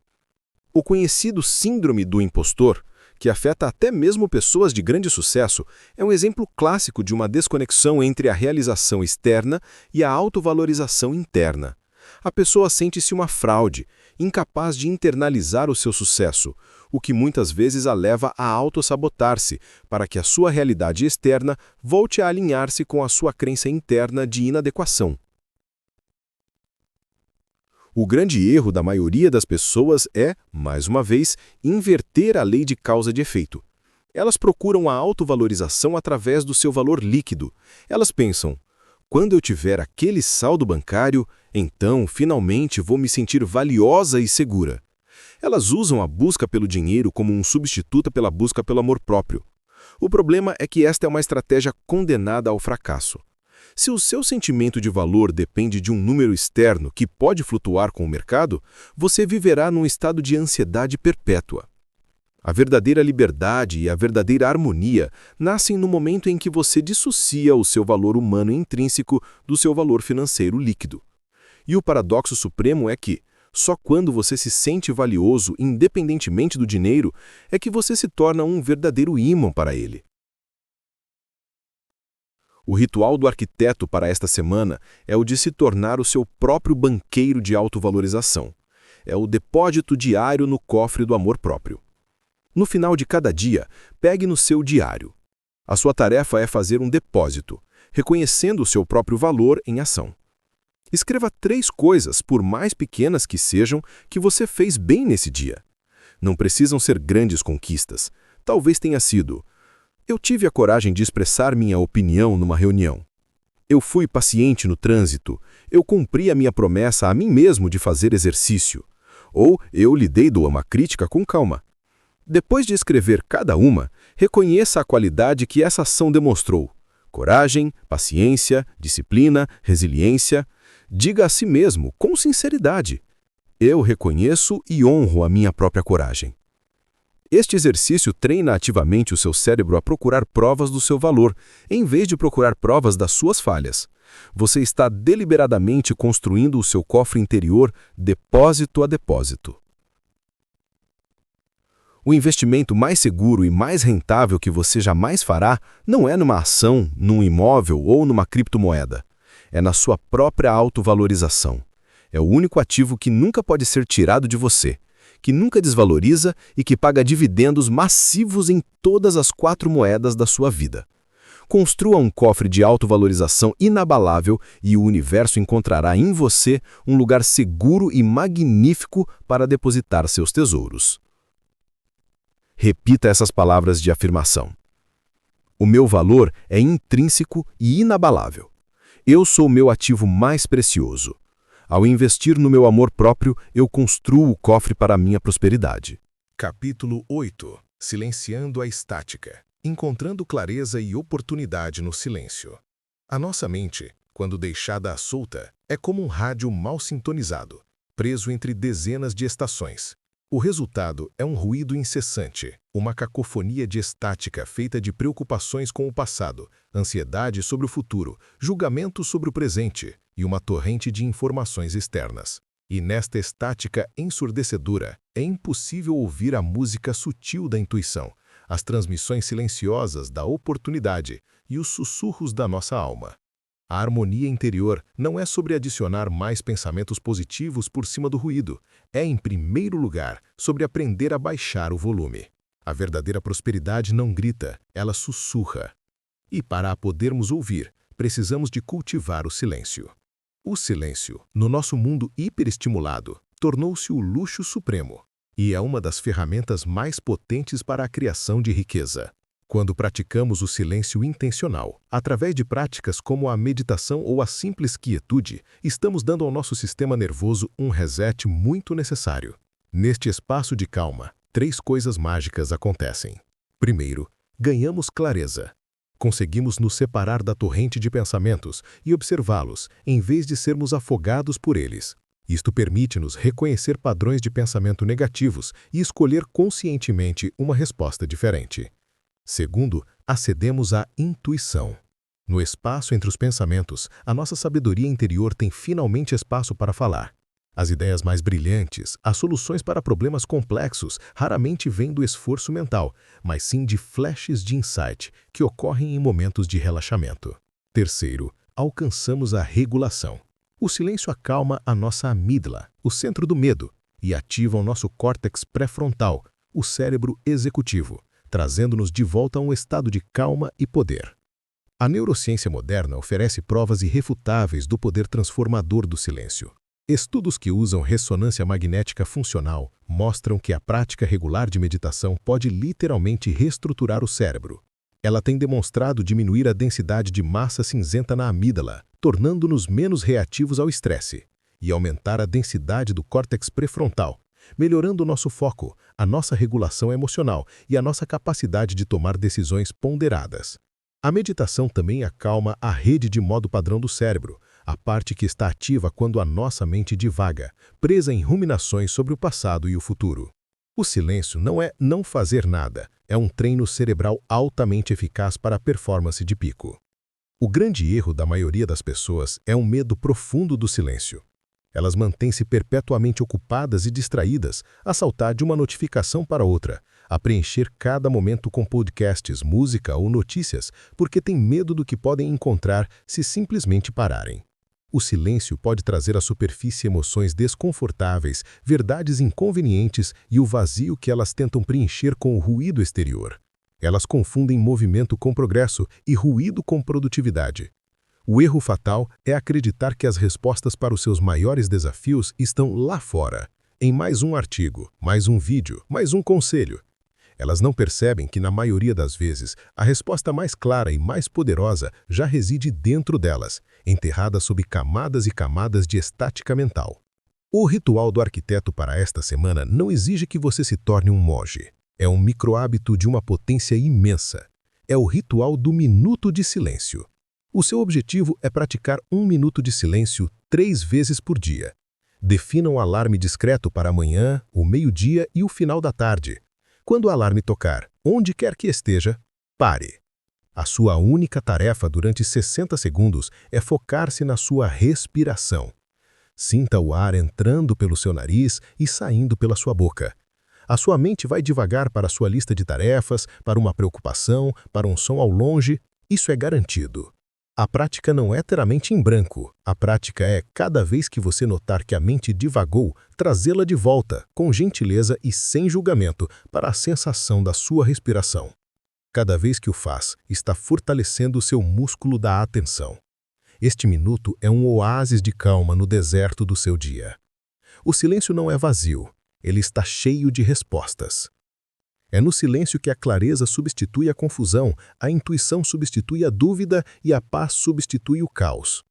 O conhecido síndrome do impostor, que afeta até mesmo pessoas de grande sucesso, é um exemplo clássico de uma desconexão entre a realização externa e a autovalorização interna. A pessoa sente-se uma fraude, incapaz de internalizar o seu sucesso, o que muitas vezes a leva a autossabotar-se, para que a sua realidade externa volte a alinhar-se com a sua crença interna de inadequação. O grande erro da maioria das pessoas é, mais uma vez, inverter a lei de causa e efeito. Elas procuram a autovalorização através do seu valor líquido. Elas pensam, quando eu tiver aquele saldo bancário, então, finalmente, vou me sentir valiosa e segura. Elas usam a busca pelo dinheiro como um substituto pela busca pelo amor próprio. O problema é que esta é uma estratégia condenada ao fracasso. Se o seu sentimento de valor depende de um número externo que pode flutuar com o mercado, você viverá num estado de ansiedade perpétua. A verdadeira liberdade e a verdadeira harmonia nascem no momento em que você dissocia o seu valor humano intrínseco do seu valor financeiro líquido. E o paradoxo supremo é que, só quando você se sente valioso independentemente do dinheiro, é que você se torna um verdadeiro ímã para ele. O ritual do arquiteto para esta semana é o de se tornar o seu próprio banqueiro de autovalorização. É o depósito diário no cofre do amor próprio. No final de cada dia, pegue no seu diário. A sua tarefa é fazer um depósito, reconhecendo o seu próprio valor em ação. Escreva 3 coisas, por mais pequenas que sejam, que você fez bem nesse dia. Não precisam ser grandes conquistas. Talvez tenha sido: eu tive a coragem de expressar minha opinião numa reunião. Eu fui paciente no trânsito. Eu cumpri a minha promessa a mim mesmo de fazer exercício. Ou eu lidei com uma crítica com calma. Depois de escrever cada uma, reconheça a qualidade que essa ação demonstrou. Coragem, paciência, disciplina, resiliência. Diga a si mesmo, com sinceridade: eu reconheço e honro a minha própria coragem. Este exercício treina ativamente o seu cérebro a procurar provas do seu valor, em vez de procurar provas das suas falhas. Você está deliberadamente construindo o seu cofre interior depósito a depósito. O investimento mais seguro e mais rentável que você jamais fará não é numa ação, num imóvel ou numa criptomoeda. É na sua própria autovalorização. É o único ativo que nunca pode ser tirado de você, que nunca desvaloriza e que paga dividendos massivos em todas as 4 moedas da sua vida. Construa um cofre de autovalorização inabalável e o universo encontrará em você um lugar seguro e magnífico para depositar seus tesouros. Repita essas palavras de afirmação. O meu valor é intrínseco e inabalável. Eu sou o meu ativo mais precioso. Ao investir no meu amor próprio, eu construo o cofre para a minha prosperidade. Capítulo 8. Silenciando a estática. Encontrando clareza e oportunidade no silêncio. A nossa mente, quando deixada à solta, é como um rádio mal sintonizado, preso entre dezenas de estações. O resultado é um ruído incessante, uma cacofonia de estática feita de preocupações com o passado, ansiedade sobre o futuro, julgamento sobre o presente e uma torrente de informações externas. E nesta estática ensurdecedora, é impossível ouvir a música sutil da intuição, as transmissões silenciosas da oportunidade e os sussurros da nossa alma. A harmonia interior não é sobre adicionar mais pensamentos positivos por cima do ruído. É, em primeiro lugar, sobre aprender a baixar o volume. A verdadeira prosperidade não grita, ela sussurra. E para a podermos ouvir, precisamos de cultivar o silêncio. O silêncio, no nosso mundo hiperestimulado, tornou-se o luxo supremo e é uma das ferramentas mais potentes para a criação de riqueza. Quando praticamos o silêncio intencional, através de práticas como a meditação ou a simples quietude, estamos dando ao nosso sistema nervoso um reset muito necessário. Neste espaço de calma, 3 coisas mágicas acontecem. Primeiro, ganhamos clareza. Conseguimos nos separar da torrente de pensamentos e observá-los, em vez de sermos afogados por eles. Isto permite-nos reconhecer padrões de pensamento negativos e escolher conscientemente uma resposta diferente. Segundo, acedemos à intuição. No espaço entre os pensamentos, a nossa sabedoria interior tem finalmente espaço para falar. As ideias mais brilhantes, as soluções para problemas complexos, raramente vêm do esforço mental, mas sim de flashes de insight que ocorrem em momentos de relaxamento. Terceiro, alcançamos a regulação. O silêncio acalma a nossa amígdala, o centro do medo, e ativa o nosso córtex pré-frontal, o cérebro executivo, trazendo-nos de volta a um estado de calma e poder. A neurociência moderna oferece provas irrefutáveis do poder transformador do silêncio. Estudos que usam ressonância magnética funcional mostram que a prática regular de meditação pode literalmente reestruturar o cérebro. Ela tem demonstrado diminuir a densidade de massa cinzenta na amígdala, tornando-nos menos reativos ao estresse, e aumentar a densidade do córtex pré-frontal, melhorando o nosso foco, a nossa regulação emocional e a nossa capacidade de tomar decisões ponderadas. A meditação também acalma a rede de modo padrão do cérebro, a parte que está ativa quando a nossa mente divaga, presa em ruminações sobre o passado e o futuro. O silêncio não é não fazer nada, é um treino cerebral altamente eficaz para a performance de pico. O grande erro da maioria das pessoas é um medo profundo do silêncio. Elas mantêm-se perpetuamente ocupadas e distraídas a saltar de uma notificação para outra, a preencher cada momento com podcasts, música ou notícias, porque têm medo do que podem encontrar se simplesmente pararem. O silêncio pode trazer à superfície emoções desconfortáveis, verdades inconvenientes e o vazio que elas tentam preencher com o ruído exterior. Elas confundem movimento com progresso e ruído com produtividade. O erro fatal é acreditar que as respostas para os seus maiores desafios estão lá fora, em mais um artigo, mais um vídeo, mais um conselho. Elas não percebem que, na maioria das vezes, a resposta mais clara e mais poderosa já reside dentro delas, enterrada sob camadas e camadas de estática mental. O ritual do arquiteto para esta semana não exige que você se torne um monge. É um microhábito de uma potência imensa. É o ritual do minuto de silêncio. O seu objetivo é praticar 1 minuto de silêncio 3 vezes por dia. Defina um alarme discreto para amanhã, o meio-dia e o final da tarde. Quando o alarme tocar, onde quer que esteja, pare. A sua única tarefa durante 60 segundos é focar-se na sua respiração. Sinta o ar entrando pelo seu nariz e saindo pela sua boca. A sua mente vai devagar para a sua lista de tarefas, para uma preocupação, para um som ao longe. Isso é garantido. A prática não é teramente em branco. A prática é, cada vez que você notar que a mente divagou, trazê-la de volta, com gentileza e sem julgamento, para a sensação da sua respiração. Cada vez que o faz, está fortalecendo o seu músculo da atenção. Este minuto é um oásis de calma no deserto do seu dia. O silêncio não é vazio, ele está cheio de respostas. É no silêncio que a clareza substitui a confusão, a intuição substitui a dúvida e a paz substitui o caos.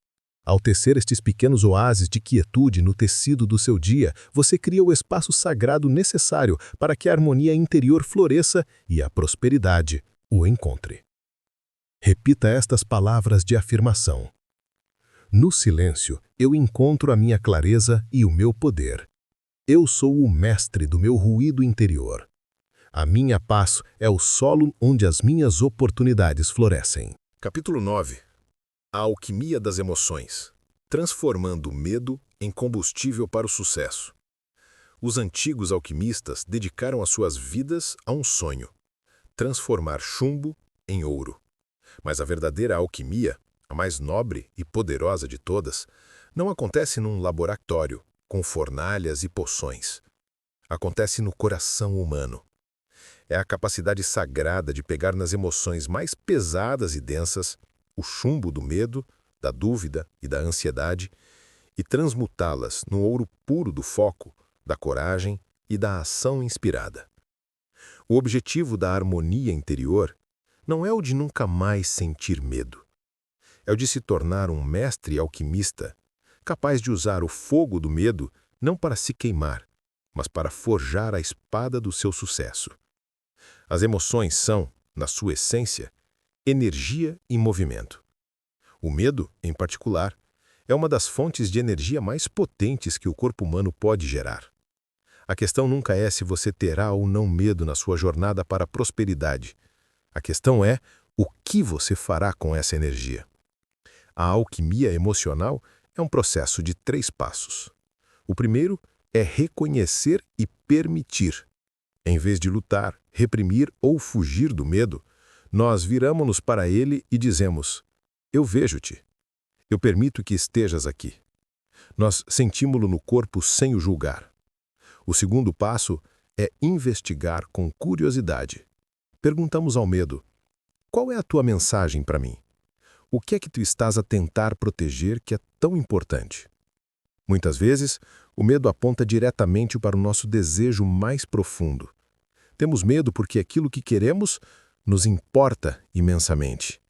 Ao tecer estes pequenos oásis de quietude no tecido do seu dia, você cria o espaço sagrado necessário para que a harmonia interior floresça e a prosperidade o encontre. Repita estas palavras de afirmação. No silêncio, eu encontro a minha clareza e o meu poder. Eu sou o mestre do meu ruído interior. A minha paz é o solo onde as minhas oportunidades florescem. Capítulo 9. A alquimia das emoções. Transformando o medo em combustível para o sucesso. Os antigos alquimistas dedicaram as suas vidas a um sonho: transformar chumbo em ouro. Mas a verdadeira alquimia, a mais nobre e poderosa de todas, não acontece num laboratório, com fornalhas e poções. Acontece no coração humano. É a capacidade sagrada de pegar nas emoções mais pesadas e densas, o chumbo do medo, da dúvida e da ansiedade, e transmutá-las no ouro puro do foco, da coragem e da ação inspirada. O objetivo da harmonia interior não é o de nunca mais sentir medo. É o de se tornar um mestre alquimista, capaz de usar o fogo do medo não para se queimar, mas para forjar a espada do seu sucesso. As emoções são, na sua essência, energia e movimento. O medo, em particular, é uma das fontes de energia mais potentes que o corpo humano pode gerar. A questão nunca é se você terá ou não medo na sua jornada para a prosperidade. A questão é o que você fará com essa energia. A alquimia emocional é um processo de 3 passos. O primeiro é reconhecer e permitir. Em vez de lutar, reprimir ou fugir do medo, nós viramo-nos para ele e dizemos: eu vejo-te. Eu permito que estejas aqui. Nós sentimos-lo no corpo sem o julgar. O segundo passo é investigar com curiosidade. Perguntamos ao medo: qual é a tua mensagem para mim? O que é que tu estás a tentar proteger que é tão importante? Muitas vezes, o medo aponta diretamente para o nosso desejo mais profundo. Temos medo porque aquilo que queremos nos importa imensamente.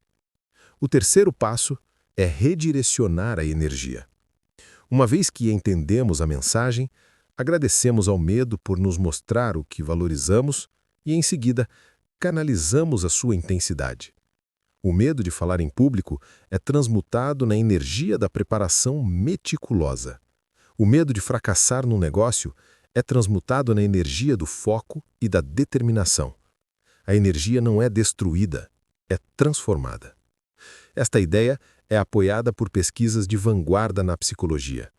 O terceiro passo é redirecionar a energia. Uma vez que entendemos a mensagem, agradecemos ao medo por nos mostrar o que valorizamos e, em seguida, canalizamos a sua intensidade. O medo de falar em público é transmutado na energia da preparação meticulosa. O medo de fracassar num negócio é transmutado na energia do foco e da determinação. A energia não é destruída, é transformada. Esta ideia é apoiada por pesquisas de vanguarda na psicologia.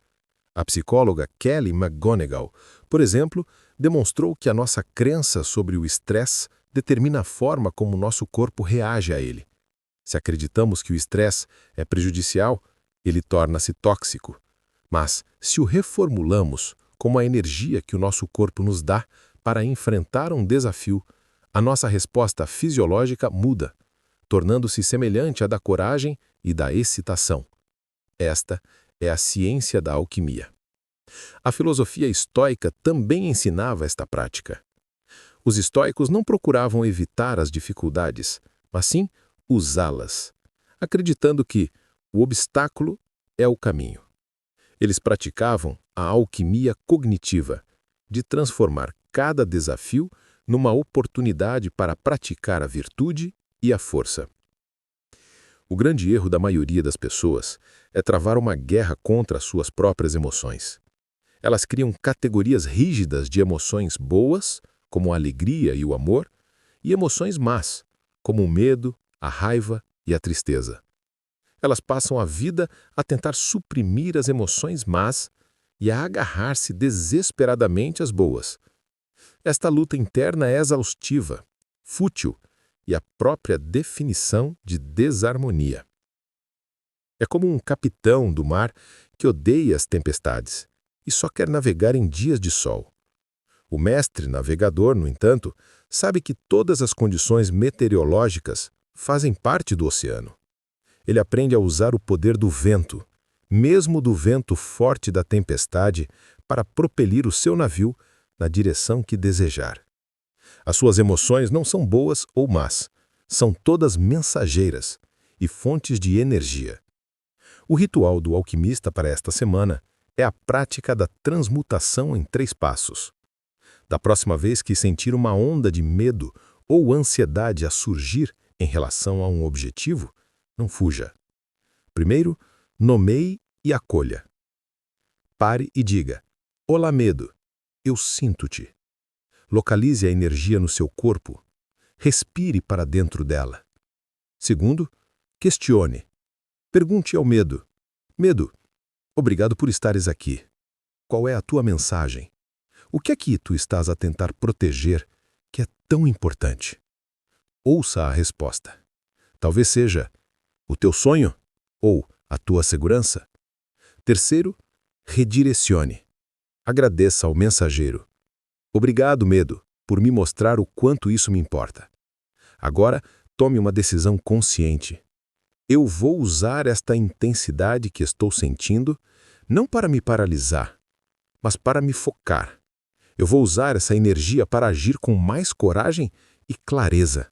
A psicóloga Kelly McGonigal, por exemplo, demonstrou que a nossa crença sobre o estresse determina a forma como nosso corpo reage a ele. Se acreditamos que o estresse é prejudicial, ele torna-se tóxico. Mas, se o reformulamos como a energia que o nosso corpo nos dá para enfrentar um desafio, a nossa resposta fisiológica muda, tornando-se semelhante à da coragem e da excitação. Esta é a ciência da alquimia. A filosofia estoica também ensinava esta prática. Os estoicos não procuravam evitar as dificuldades, mas sim usá-las, acreditando que o obstáculo é o caminho. Eles praticavam a alquimia cognitiva, de transformar cada desafio numa oportunidade para praticar a virtude e a força. O grande erro da maioria das pessoas é travar uma guerra contra as suas próprias emoções. Elas criam categorias rígidas de emoções boas, como a alegria e o amor, e emoções más, como o medo, a raiva e a tristeza. Elas passam a vida a tentar suprimir as emoções más e a agarrar-se desesperadamente às boas. Esta luta interna é exaustiva, fútil e a própria definição de desarmonia. É como um capitão do mar que odeia as tempestades e só quer navegar em dias de sol. O mestre navegador, no entanto, sabe que todas as condições meteorológicas fazem parte do oceano. Ele aprende a usar o poder do vento, mesmo do vento forte da tempestade, para propelir o seu navio na direção que desejar. As suas emoções não são boas ou más, são todas mensageiras e fontes de energia. O ritual do alquimista para esta semana é a prática da transmutação em 3 passos. Da próxima vez que sentir uma onda de medo ou ansiedade a surgir em relação a um objetivo, não fuja. Primeiro, nomeie e acolha. Pare e diga: "Olá, medo, eu sinto-te." Localize a energia no seu corpo. Respire para dentro dela. Segundo, questione. Pergunte ao medo: "Medo, obrigado por estares aqui. Qual é a tua mensagem? O que é que tu estás a tentar proteger que é tão importante?" Ouça a resposta. Talvez seja o teu sonho ou a tua segurança. Terceiro, redirecione. Agradeça ao mensageiro. "Obrigado, medo, por me mostrar o quanto isso me importa. Agora, tome uma decisão consciente. Eu vou usar esta intensidade que estou sentindo, não para me paralisar, mas para me focar. Eu vou usar essa energia para agir com mais coragem e clareza."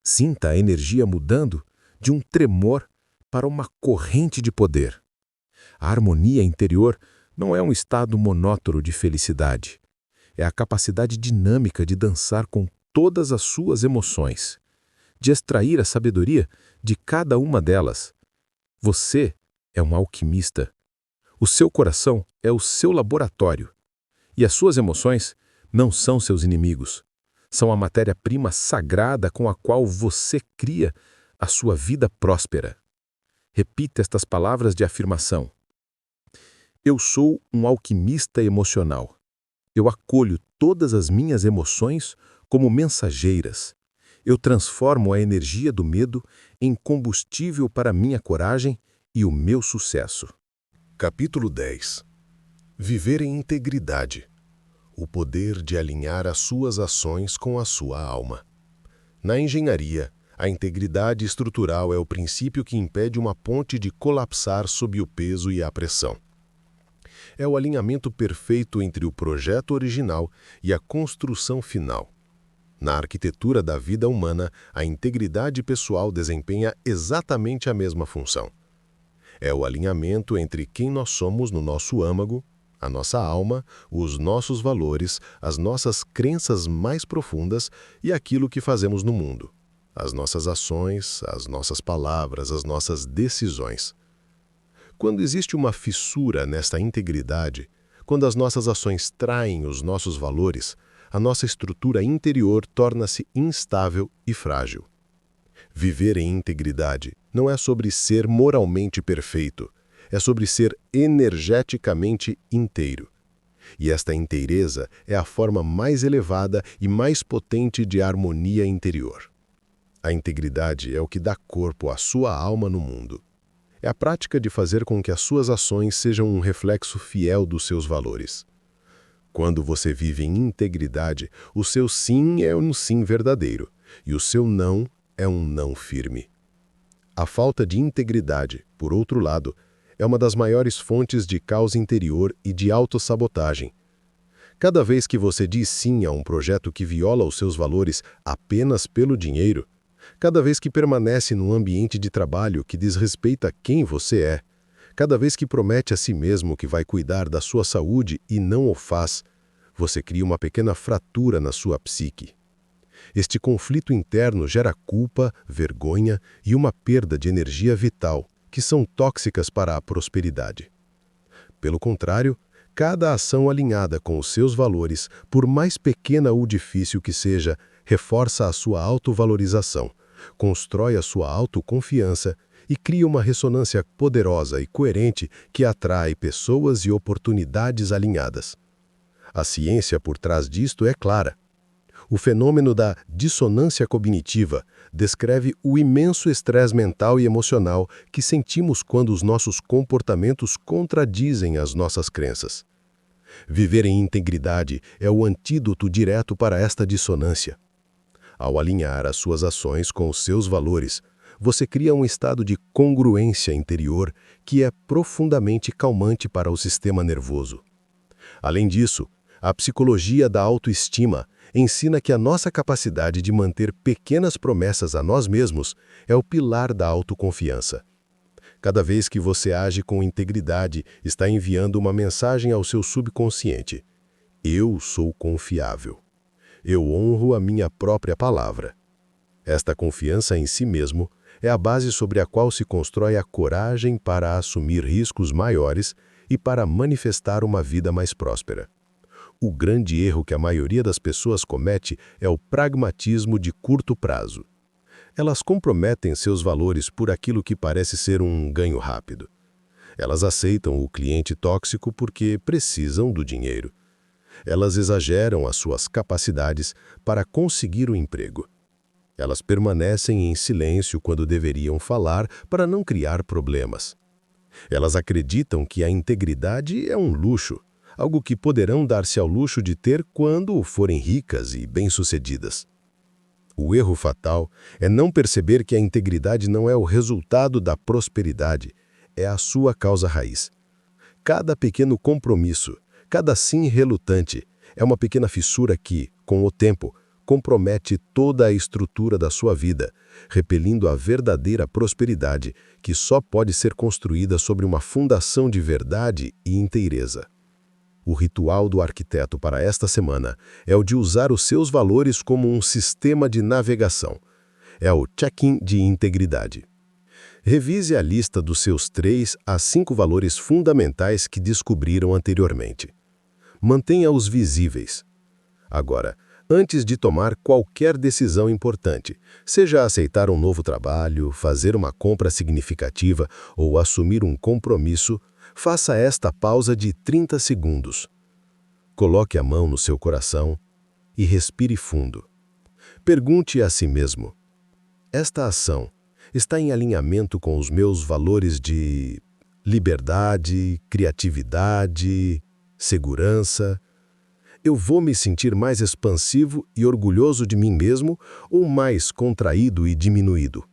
Sinta a energia mudando de um tremor para uma corrente de poder. A harmonia interior não é um estado monótono de felicidade. É a capacidade dinâmica de dançar com todas as suas emoções, de extrair a sabedoria de cada uma delas. Você é um alquimista. O seu coração é o seu laboratório. E as suas emoções não são seus inimigos. São a matéria-prima sagrada com a qual você cria a sua vida próspera. Repita estas palavras de afirmação. Eu sou um alquimista emocional. Eu acolho todas as minhas emoções como mensageiras. Eu transformo a energia do medo em combustível para minha coragem e o meu sucesso. Capítulo 10. Viver em integridade. O poder de alinhar as suas ações com a sua alma. Na engenharia, a integridade estrutural é o princípio que impede uma ponte de colapsar sob o peso e a pressão. É o alinhamento perfeito entre o projeto original e a construção final. Na arquitetura da vida humana, a integridade pessoal desempenha exatamente a mesma função. É o alinhamento entre quem nós somos no nosso âmago, a nossa alma, os nossos valores, as nossas crenças mais profundas e aquilo que fazemos no mundo. As nossas ações, as nossas palavras, as nossas decisões. Quando existe uma fissura nesta integridade, quando as nossas ações traem os nossos valores, a nossa estrutura interior torna-se instável e frágil. Viver em integridade não é sobre ser moralmente perfeito, É sobre ser energeticamente inteiro. E esta inteireza é a forma mais elevada e mais potente de harmonia interior. A integridade é o que dá corpo à sua alma no mundo. É a prática de fazer com que as suas ações sejam um reflexo fiel dos seus valores. Quando você vive em integridade, o seu sim é um sim verdadeiro e o seu não é um não firme. A falta de integridade, por outro lado, é uma das maiores fontes de caos interior e de autossabotagem. Cada vez que você diz sim a um projeto que viola os seus valores apenas pelo dinheiro, cada vez que permanece num ambiente de trabalho que desrespeita quem você é, cada vez que promete a si mesmo que vai cuidar da sua saúde e não o faz, você cria uma pequena fratura na sua psique. Este conflito interno gera culpa, vergonha e uma perda de energia vital, que são tóxicas para a prosperidade. Pelo contrário, cada ação alinhada com os seus valores, por mais pequena ou difícil que seja, reforça a sua autovalorização, constrói a sua autoconfiança e cria uma ressonância poderosa e coerente que atrai pessoas e oportunidades alinhadas. A ciência por trás disto é clara. O fenômeno da dissonância cognitiva descreve o imenso estresse mental e emocional que sentimos quando os nossos comportamentos contradizem as nossas crenças. Viver em integridade é o antídoto direto para esta dissonância. Ao alinhar as suas ações com os seus valores, você cria um estado de congruência interior que é profundamente calmante para o sistema nervoso. Além disso, a psicologia da autoestima ensina que a nossa capacidade de manter pequenas promessas a nós mesmos é o pilar da autoconfiança. Cada vez que você age com integridade, está enviando uma mensagem ao seu subconsciente. Eu sou confiável. Eu honro a minha própria palavra. Esta confiança em si mesmo é a base sobre a qual se constrói a coragem para assumir riscos maiores e para manifestar uma vida mais próspera. O grande erro que a maioria das pessoas comete é o pragmatismo de curto prazo. Elas comprometem seus valores por aquilo que parece ser um ganho rápido. Elas aceitam o cliente tóxico porque precisam do dinheiro. Elas exageram as suas capacidades para conseguir o emprego. Elas permanecem em silêncio quando deveriam falar para não criar problemas. Elas acreditam que a integridade é um luxo, algo que poderão dar-se ao luxo de ter quando forem ricas e bem-sucedidas. O erro fatal é não perceber que a integridade não é o resultado da prosperidade, é a sua causa raiz. Cada pequeno compromisso, cada sim relutante, é uma pequena fissura que, com o tempo, compromete toda a estrutura da sua vida, repelindo a verdadeira prosperidade, que só pode ser construída sobre uma fundação de verdade e inteireza. O ritual do arquiteto para esta semana é o de usar os seus valores como um sistema de navegação. É o check-in de integridade. Revise a lista dos seus 3 a 5 valores fundamentais que descobriram anteriormente. Mantenha-os visíveis. Agora, antes de tomar qualquer decisão importante, seja aceitar um novo trabalho, fazer uma compra significativa ou assumir um compromisso, faça esta pausa de 30 segundos. Coloque a mão no seu coração e respire fundo. Pergunte a si mesmo: esta ação está em alinhamento com os meus valores de liberdade, criatividade, segurança? Eu vou me sentir mais expansivo e orgulhoso de mim mesmo ou mais contraído e diminuído?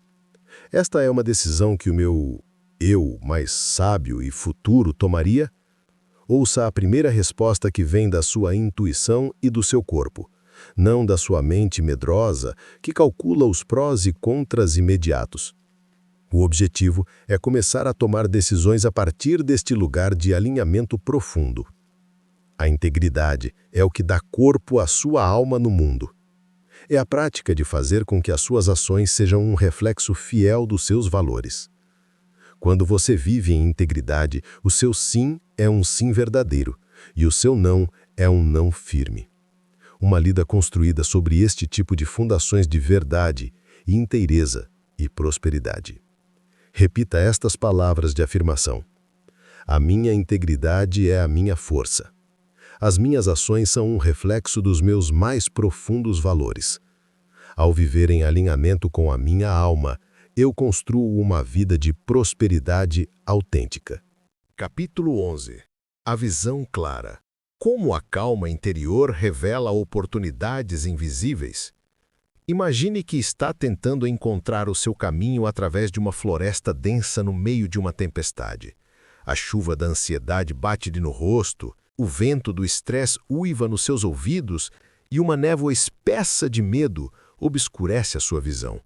Esta é uma decisão que o meu eu mais sábio e futuro tomaria? Ouça a primeira resposta que vem da sua intuição e do seu corpo, não da sua mente medrosa que calcula os prós e contras imediatos. O objetivo é começar a tomar decisões a partir deste lugar de alinhamento profundo. A integridade é o que dá corpo à sua alma no mundo. É a prática de fazer com que as suas ações sejam um reflexo fiel dos seus valores. Quando você vive em integridade, o seu sim é um sim verdadeiro e o seu não é um não firme. Uma lida construída sobre este tipo de fundações de verdade, inteireza e prosperidade. Repita estas palavras de afirmação. A minha integridade é a minha força. As minhas ações são um reflexo dos meus mais profundos valores. Ao viver em alinhamento com a minha alma, eu construo uma vida de prosperidade autêntica. Capítulo 11. A visão clara. Como a calma interior revela oportunidades invisíveis? Imagine que está tentando encontrar o seu caminho através de uma floresta densa no meio de uma tempestade. A chuva da ansiedade bate-lhe no rosto, o vento do estresse uiva nos seus ouvidos e uma névoa espessa de medo obscurece a sua visão.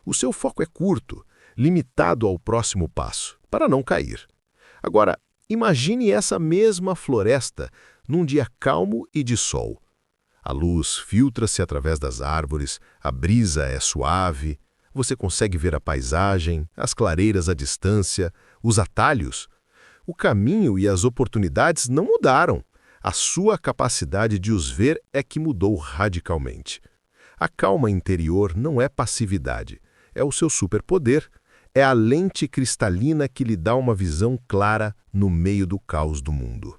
O seu foco é curto, limitado ao próximo passo, para não cair. Agora, imagine essa mesma floresta num dia calmo e de sol. A luz filtra-se através das árvores, a brisa é suave, você consegue ver a paisagem, as clareiras à distância, os atalhos. O caminho e as oportunidades não mudaram. A sua capacidade de os ver é que mudou radicalmente. A calma interior não é passividade, é o seu superpoder. É a lente cristalina que lhe dá uma visão clara no meio do caos do mundo.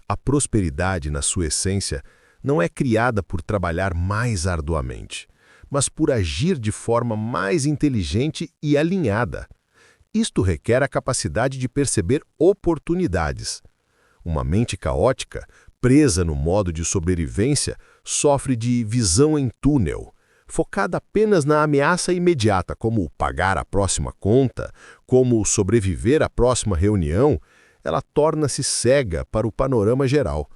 A prosperidade, na sua essência, não é criada por trabalhar mais arduamente, mas por agir de forma mais inteligente e alinhada. Isto requer a capacidade de perceber oportunidades. Uma mente caótica, presa no modo de sobrevivência, sofre de visão em túnel, focada apenas na ameaça imediata, como pagar a próxima conta, como sobreviver à próxima reunião. Ela torna-se cega para o panorama geral.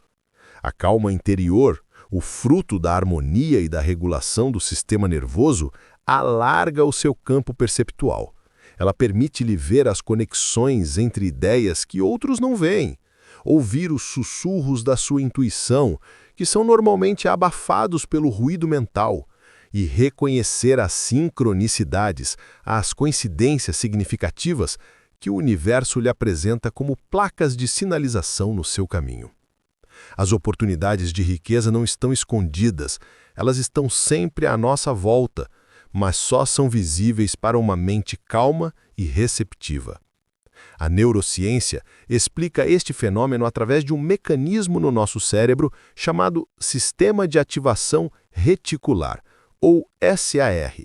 A calma interior, o fruto da harmonia e da regulação do sistema nervoso, alarga o seu campo perceptual. Ela permite-lhe ver as conexões entre ideias que outros não veem, ouvir os sussurros da sua intuição, que são normalmente abafados pelo ruído mental, e reconhecer as sincronicidades, as coincidências significativas que o universo lhe apresenta como placas de sinalização no seu caminho. As oportunidades de riqueza não estão escondidas, elas estão sempre à nossa volta, mas só são visíveis para uma mente calma e receptiva. A neurociência explica este fenômeno através de um mecanismo no nosso cérebro chamado Sistema de Ativação Reticular, ou SAR.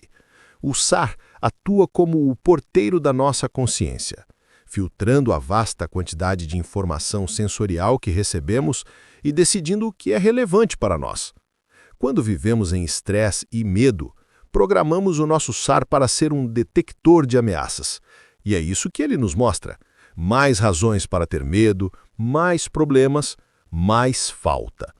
O SAR atua como o porteiro da nossa consciência, filtrando a vasta quantidade de informação sensorial que recebemos e decidindo o que é relevante para nós. Quando vivemos em estresse e medo, programamos o nosso SAR para ser um detector de ameaças. E é isso que ele nos mostra. Mais razões para ter medo, mais problemas, mais falta.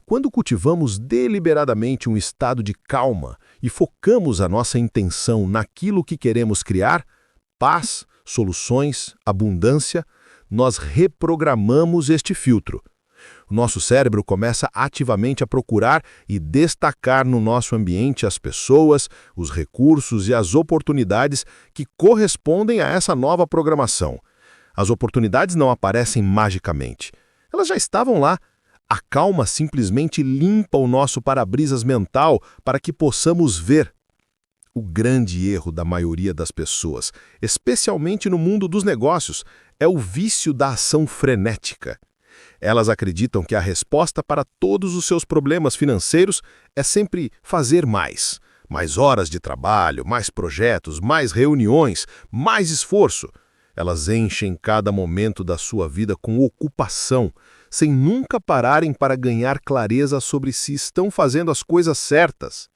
Quando cultivamos deliberadamente um estado de calma e focamos a nossa intenção naquilo que queremos criar, paz, soluções, abundância, nós reprogramamos este filtro. O nosso cérebro começa ativamente a procurar e destacar no nosso ambiente as pessoas, os recursos e as oportunidades que correspondem a essa nova programação. As oportunidades não aparecem magicamente. Elas já estavam lá. A calma simplesmente limpa o nosso para-brisas mental para que possamos ver. O grande erro da maioria das pessoas, especialmente no mundo dos negócios, é o vício da ação frenética. Elas acreditam que a resposta para todos os seus problemas financeiros é sempre fazer mais. Mais horas de trabalho, mais projetos, mais reuniões, mais esforço. Elas enchem cada momento da sua vida com ocupação, sem nunca pararem para ganhar clareza sobre se estão fazendo as coisas certas.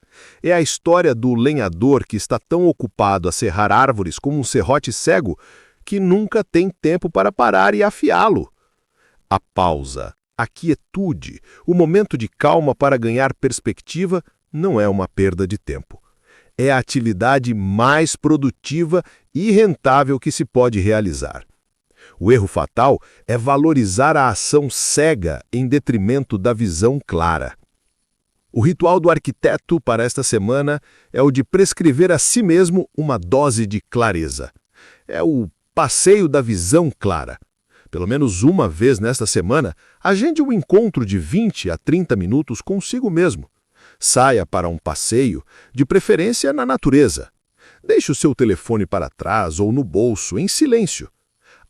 É a história do lenhador que está tão ocupado a serrar árvores como um serrote cego que nunca tem tempo para parar e afiá-lo. A pausa, a quietude, o momento de calma para ganhar perspectiva não é uma perda de tempo. É a atividade mais produtiva e rentável que se pode realizar. O erro fatal é valorizar a ação cega em detrimento da visão clara. O ritual do arquiteto para esta semana é o de prescrever a si mesmo uma dose de clareza. É o passeio da visão clara. Pelo menos uma vez nesta semana, agende um encontro de 20 a 30 minutos consigo mesmo. Saia para um passeio, de preferência na natureza. Deixe o seu telefone para trás ou no bolso, em silêncio.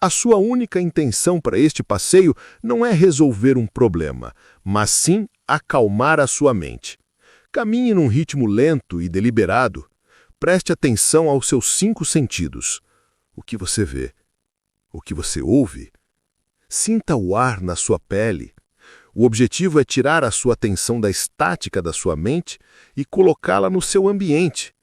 A sua única intenção para este passeio não é resolver um problema, mas sim acalmar a sua mente. Caminhe num ritmo lento e deliberado. Preste atenção aos seus 5 sentidos. O que você vê? O que você ouve? Sinta o ar na sua pele. O objetivo é tirar a sua atenção da estática da sua mente e colocá-la no seu ambiente.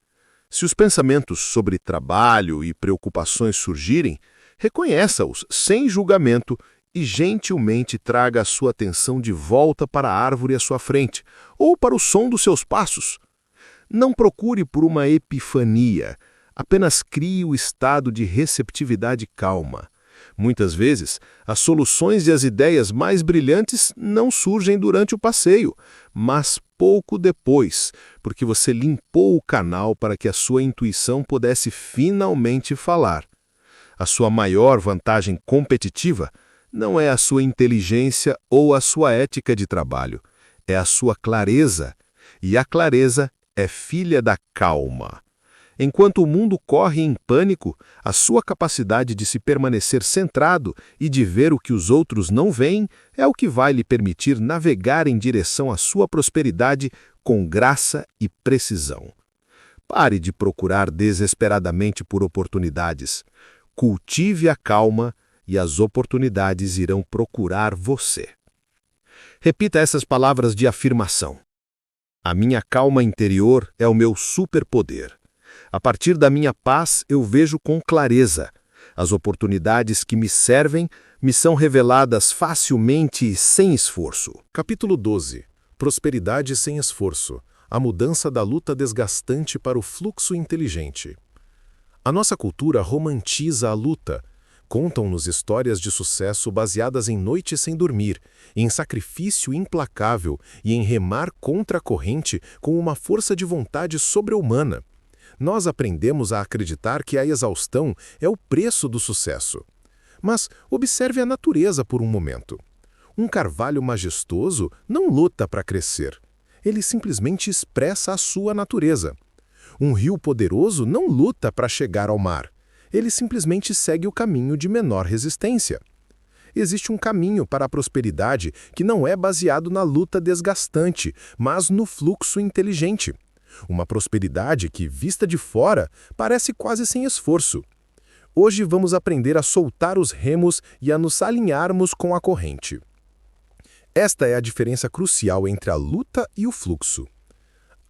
Se os pensamentos sobre trabalho e preocupações surgirem, reconheça-os sem julgamento e gentilmente traga a sua atenção de volta para a árvore à sua frente ou para o som dos seus passos. Não procure por uma epifania, apenas crie o estado de receptividade calma. Muitas vezes, as soluções e as ideias mais brilhantes não surgem durante o passeio, mas pouco depois, porque você limpou o canal para que a sua intuição pudesse finalmente falar. A sua maior vantagem competitiva não é a sua inteligência ou a sua ética de trabalho, é a sua clareza, e a clareza é filha da calma. Enquanto o mundo corre em pânico, a sua capacidade de se permanecer centrado e de ver o que os outros não veem é o que vai lhe permitir navegar em direção à sua prosperidade com graça e precisão. Pare de procurar desesperadamente por oportunidades. Cultive a calma e as oportunidades irão procurar você. Repita essas palavras de afirmação. A minha calma interior é o meu superpoder. A partir da minha paz, eu vejo com clareza. As oportunidades que me servem me são reveladas facilmente e sem esforço. Capítulo 12. Prosperidade sem esforço. A mudança da luta desgastante para o fluxo inteligente. A nossa cultura romantiza a luta. Contam-nos histórias de sucesso baseadas em noites sem dormir, em sacrifício implacável e em remar contra a corrente com uma força de vontade sobre-humana. Nós aprendemos a acreditar que a exaustão é o preço do sucesso. Mas observe a natureza por um momento. Um carvalho majestoso não luta para crescer. Ele simplesmente expressa a sua natureza. Um rio poderoso não luta para chegar ao mar. Ele simplesmente segue o caminho de menor resistência. Existe um caminho para a prosperidade que não é baseado na luta desgastante, mas no fluxo inteligente. Uma prosperidade que, vista de fora, parece quase sem esforço. Hoje vamos aprender a soltar os remos e a nos alinharmos com a corrente. Esta é a diferença crucial entre a luta e o fluxo.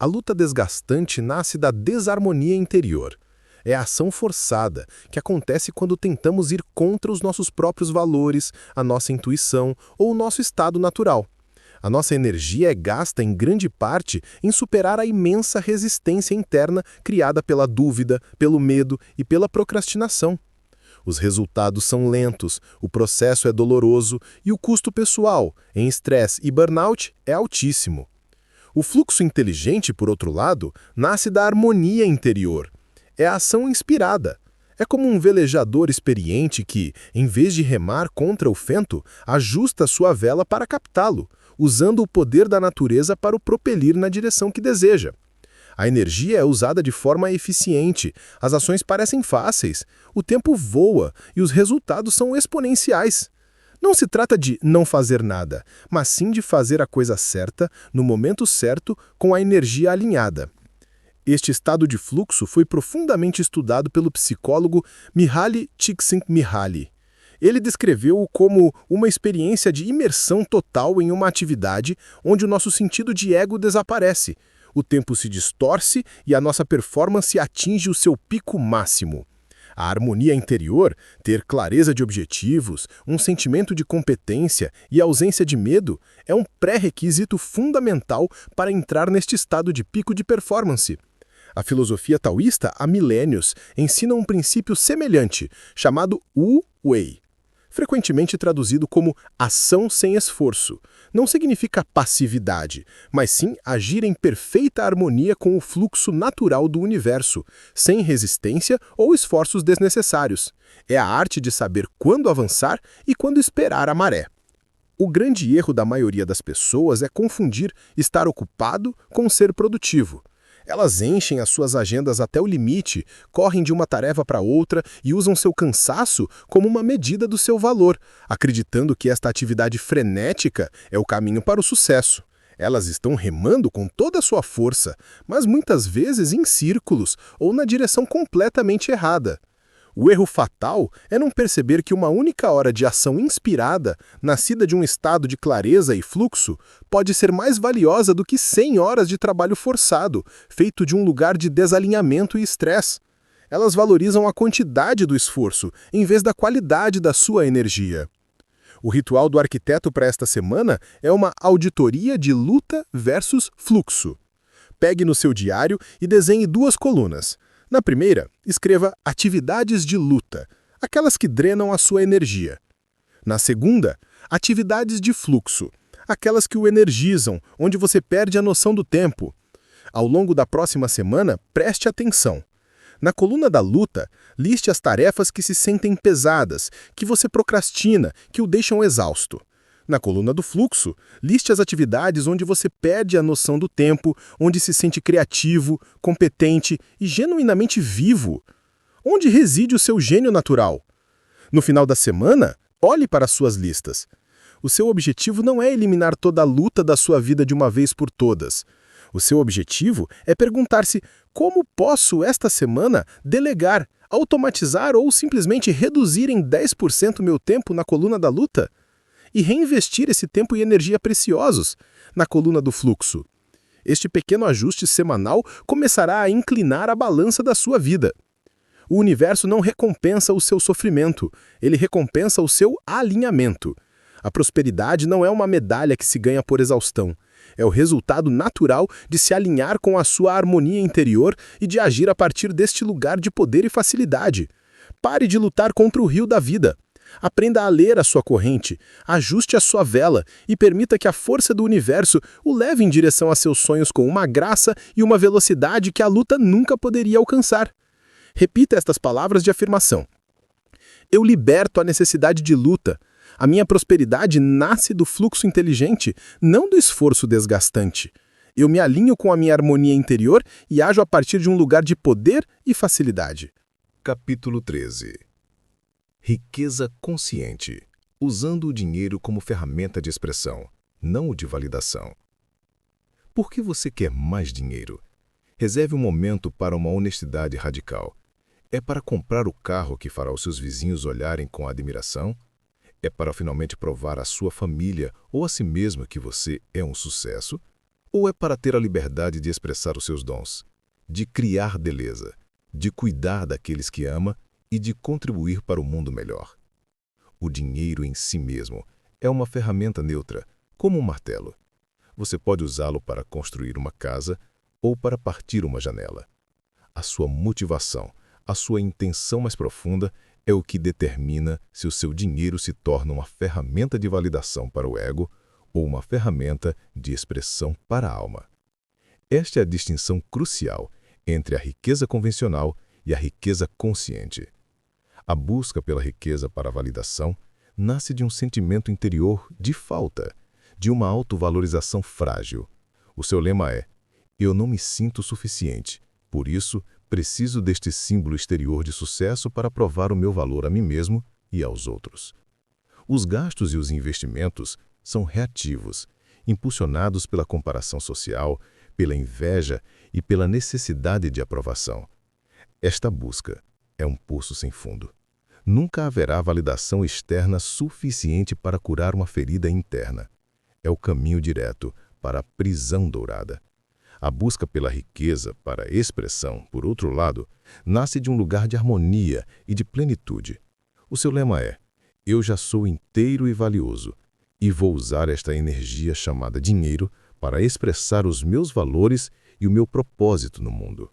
A luta desgastante nasce da desarmonia interior. É a ação forçada, que acontece quando tentamos ir contra os nossos próprios valores, a nossa intuição ou o nosso estado natural. A nossa energia é gasta em grande parte em superar a imensa resistência interna criada pela dúvida, pelo medo e pela procrastinação. Os resultados são lentos, o processo é doloroso e o custo pessoal, em estresse e burnout, é altíssimo. O fluxo inteligente, por outro lado, nasce da harmonia interior. É a ação inspirada. É como um velejador experiente que, em vez de remar contra o vento, ajusta sua vela para captá-lo, usando o poder da natureza para o propelir na direção que deseja. A energia é usada de forma eficiente, as ações parecem fáceis, o tempo voa e os resultados são exponenciais. Não se trata de não fazer nada, mas sim de fazer a coisa certa, no momento certo, com a energia alinhada. Este estado de fluxo foi profundamente estudado pelo psicólogo Mihaly Csikszentmihalyi. Ele descreveu-o como uma experiência de imersão total em uma atividade onde o nosso sentido de ego desaparece, o tempo se distorce e a nossa performance atinge o seu pico máximo. A harmonia interior, ter clareza de objetivos, um sentimento de competência e ausência de medo é um pré-requisito fundamental para entrar neste estado de pico de performance. A filosofia taoísta há milênios ensina um princípio semelhante, chamado Wu Wei. Frequentemente traduzido como ação sem esforço. Não significa passividade, mas sim agir em perfeita harmonia com o fluxo natural do universo, sem resistência ou esforços desnecessários. É a arte de saber quando avançar e quando esperar a maré. O grande erro da maioria das pessoas é confundir estar ocupado com ser produtivo. Elas enchem as suas agendas até o limite, correm de uma tarefa para outra e usam seu cansaço como uma medida do seu valor, acreditando que esta atividade frenética é o caminho para o sucesso. Elas estão remando com toda a sua força, mas muitas vezes em círculos ou na direção completamente errada. O erro fatal é não perceber que uma única hora de ação inspirada, nascida de um estado de clareza e fluxo, pode ser mais valiosa do que 100 horas de trabalho forçado, feito de um lugar de desalinhamento e estresse. Elas valorizam a quantidade do esforço, em vez da qualidade da sua energia. O ritual do arquiteto para esta semana é uma auditoria de luta versus fluxo. Pegue no seu diário e desenhe 2 colunas. Na primeira, escreva atividades de luta, aquelas que drenam a sua energia. Na segunda, atividades de fluxo, aquelas que o energizam, onde você perde a noção do tempo. Ao longo da próxima semana, preste atenção. Na coluna da luta, liste as tarefas que se sentem pesadas, que você procrastina, que o deixam exausto. Na coluna do fluxo, liste as atividades onde você perde a noção do tempo, onde se sente criativo, competente e genuinamente vivo. Onde reside o seu gênio natural? No final da semana, olhe para as suas listas. O seu objetivo não é eliminar toda a luta da sua vida de uma vez por todas. O seu objetivo é perguntar-se como posso, esta semana, delegar, automatizar ou simplesmente reduzir em 10% meu tempo na coluna da luta? E reinvestir esse tempo e energia preciosos na coluna do fluxo. Este pequeno ajuste semanal começará a inclinar a balança da sua vida. O universo não recompensa o seu sofrimento, ele recompensa o seu alinhamento. A prosperidade não é uma medalha que se ganha por exaustão. É o resultado natural de se alinhar com a sua harmonia interior e de agir a partir deste lugar de poder e facilidade. Pare de lutar contra o rio da vida. Aprenda a ler a sua corrente, ajuste a sua vela e permita que a força do universo o leve em direção a seus sonhos com uma graça e uma velocidade que a luta nunca poderia alcançar. Repita estas palavras de afirmação. Eu liberto a necessidade de luta. A minha prosperidade nasce do fluxo inteligente, não do esforço desgastante. Eu me alinho com a minha harmonia interior e ajo a partir de um lugar de poder e facilidade. Capítulo 13. Riqueza consciente, usando o dinheiro como ferramenta de expressão, não o de validação. Por que você quer mais dinheiro? Reserve um momento para uma honestidade radical. É para comprar o carro que fará os seus vizinhos olharem com admiração? É para finalmente provar à sua família ou a si mesmo que você é um sucesso? Ou é para ter a liberdade de expressar os seus dons, de criar beleza, de cuidar daqueles que ama e de contribuir para o mundo melhor? O dinheiro em si mesmo é uma ferramenta neutra, como um martelo. Você pode usá-lo para construir uma casa ou para partir uma janela. A sua motivação, a sua intenção mais profunda é o que determina se o seu dinheiro se torna uma ferramenta de validação para o ego ou uma ferramenta de expressão para a alma. Esta é a distinção crucial entre a riqueza convencional e a riqueza consciente. A busca pela riqueza para a validação nasce de um sentimento interior de falta, de uma autovalorização frágil. O seu lema é: eu não me sinto suficiente, por isso preciso deste símbolo exterior de sucesso para provar o meu valor a mim mesmo e aos outros. Os gastos e os investimentos são reativos, impulsionados pela comparação social, pela inveja e pela necessidade de aprovação. Esta busca é um poço sem fundo. Nunca haverá validação externa suficiente para curar uma ferida interna. É o caminho direto para a prisão dourada. A busca pela riqueza para a expressão, por outro lado, nasce de um lugar de harmonia e de plenitude. O seu lema é: eu já sou inteiro e valioso, e vou usar esta energia chamada dinheiro para expressar os meus valores e o meu propósito no mundo.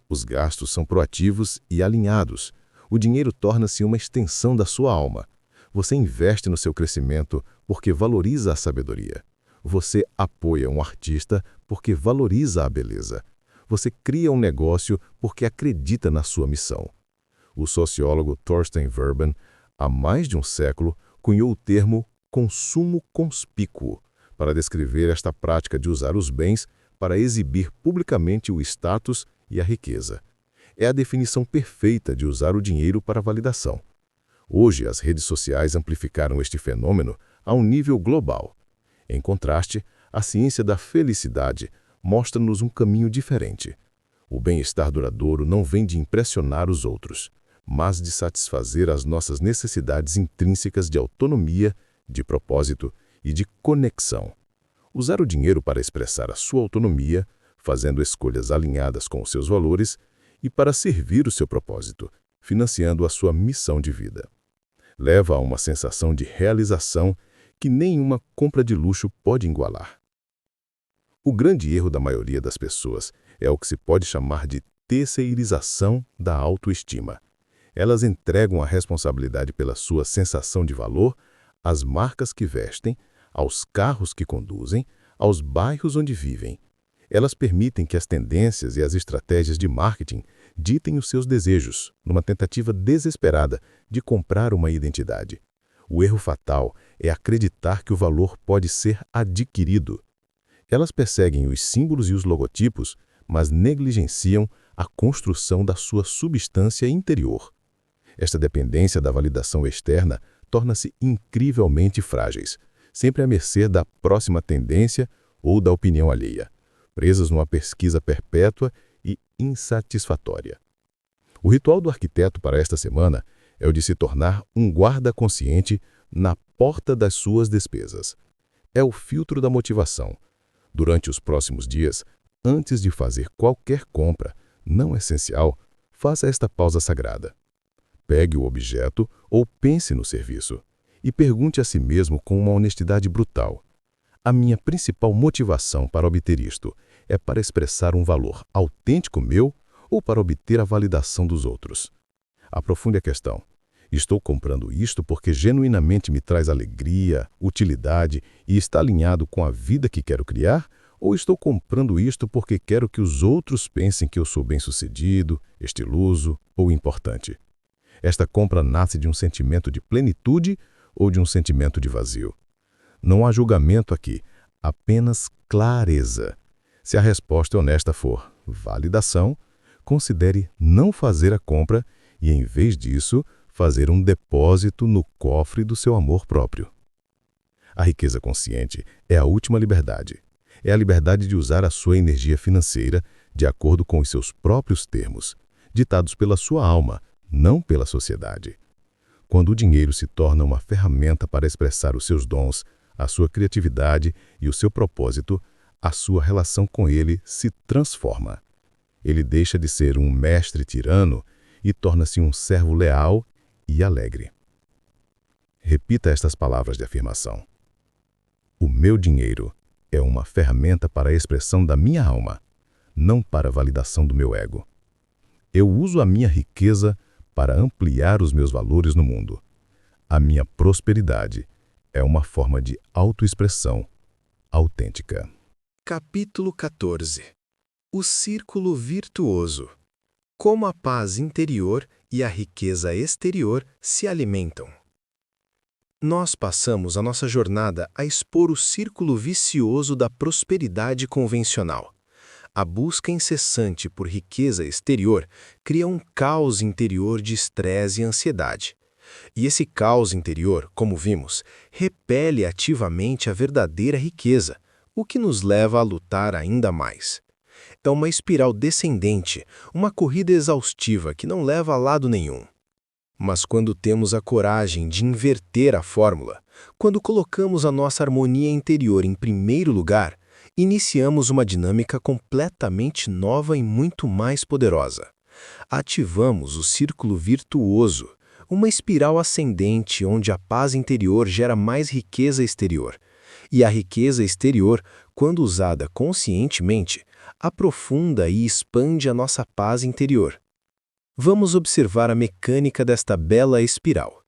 Os gastos são proativos e alinhados. O dinheiro torna-se uma extensão da sua alma. Você investe no seu crescimento porque valoriza a sabedoria. Você apoia um artista porque valoriza a beleza. Você cria um negócio porque acredita na sua missão. O sociólogo Thorstein Veblen, há mais de um século, cunhou o termo consumo conspícuo para descrever esta prática de usar os bens para exibir publicamente o status e a riqueza. É a definição perfeita de usar o dinheiro para validação. Hoje, as redes sociais amplificaram este fenômeno a um nível global. Em contraste, a ciência da felicidade mostra-nos um caminho diferente. O bem-estar duradouro não vem de impressionar os outros, mas de satisfazer as nossas necessidades intrínsecas de autonomia, de propósito e de conexão. Usar o dinheiro para expressar a sua autonomia, fazendo escolhas alinhadas com os seus valores, e para servir o seu propósito, financiando a sua missão de vida. Leva a uma sensação de realização que nenhuma compra de luxo pode igualar. O grande erro da maioria das pessoas é o que se pode chamar de terceirização da autoestima. Elas entregam a responsabilidade pela sua sensação de valor às marcas que vestem, aos carros que conduzem, aos bairros onde vivem. Elas permitem que as tendências e as estratégias de marketing ditem os seus desejos, numa tentativa desesperada de comprar uma identidade. O erro fatal é acreditar que o valor pode ser adquirido. Elas perseguem os símbolos e os logotipos, mas negligenciam a construção da sua substância interior. Esta dependência da validação externa torna-se incrivelmente frágeis, sempre à mercê da próxima tendência ou da opinião alheia, presas numa pesquisa perpétua e insatisfatória. O ritual do arquiteto para esta semana é o de se tornar um guarda consciente na porta das suas despesas. É o filtro da motivação. Durante os próximos dias, antes de fazer qualquer compra não essencial, faça esta pausa sagrada. Pegue o objeto ou pense no serviço e pergunte a si mesmo com uma honestidade brutal: a minha principal motivação para obter isto é para expressar um valor autêntico meu ou para obter a validação dos outros? Aprofunde a questão. Estou comprando isto porque genuinamente me traz alegria, utilidade e está alinhado com a vida que quero criar? Ou estou comprando isto porque quero que os outros pensem que eu sou bem-sucedido, estiloso ou importante? Esta compra nasce de um sentimento de plenitude ou de um sentimento de vazio? Não há julgamento aqui, apenas clareza. Se a resposta honesta for validação, considere não fazer a compra e, em vez disso, fazer um depósito no cofre do seu amor próprio. A riqueza consciente é a última liberdade. É a liberdade de usar a sua energia financeira de acordo com os seus próprios termos, ditados pela sua alma, não pela sociedade. Quando o dinheiro se torna uma ferramenta para expressar os seus dons, a sua criatividade e o seu propósito, a sua relação com ele se transforma. Ele deixa de ser um mestre tirano e torna-se um servo leal e alegre. Repita estas palavras de afirmação. O meu dinheiro é uma ferramenta para a expressão da minha alma, não para a validação do meu ego. Eu uso a minha riqueza para ampliar os meus valores no mundo. A minha prosperidade é uma forma de autoexpressão autêntica. Capítulo 14. O círculo virtuoso. Como a paz interior e a riqueza exterior se alimentam. Nós passamos a nossa jornada a expor o círculo vicioso da prosperidade convencional. A busca incessante por riqueza exterior cria um caos interior de estresse e ansiedade. E esse caos interior, como vimos, repele ativamente a verdadeira riqueza, o que nos leva a lutar ainda mais. É uma espiral descendente, uma corrida exaustiva que não leva a lado nenhum. Mas quando temos a coragem de inverter a fórmula, quando colocamos a nossa harmonia interior em primeiro lugar, iniciamos uma dinâmica completamente nova e muito mais poderosa. Ativamos o círculo virtuoso, uma espiral ascendente onde a paz interior gera mais riqueza exterior. E a riqueza exterior, quando usada conscientemente, aprofunda e expande a nossa paz interior. Vamos observar a mecânica desta bela espiral.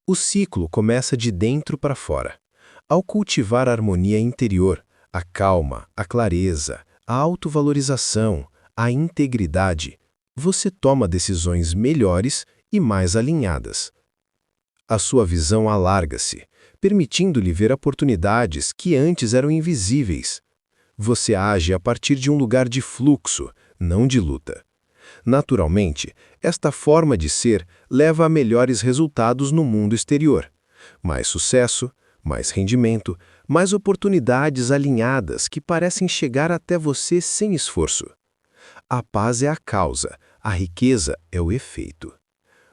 O ciclo começa de dentro para fora. Ao cultivar a harmonia interior, a calma, a clareza, a autovalorização, a integridade, você toma decisões melhores e mais alinhadas. A sua visão alarga-se, permitindo-lhe ver oportunidades que antes eram invisíveis. Você age a partir de um lugar de fluxo, não de luta. Naturalmente, esta forma de ser leva a melhores resultados no mundo exterior. Mais sucesso, mais rendimento, mais oportunidades alinhadas que parecem chegar até você sem esforço. A paz é a causa, a riqueza é o efeito.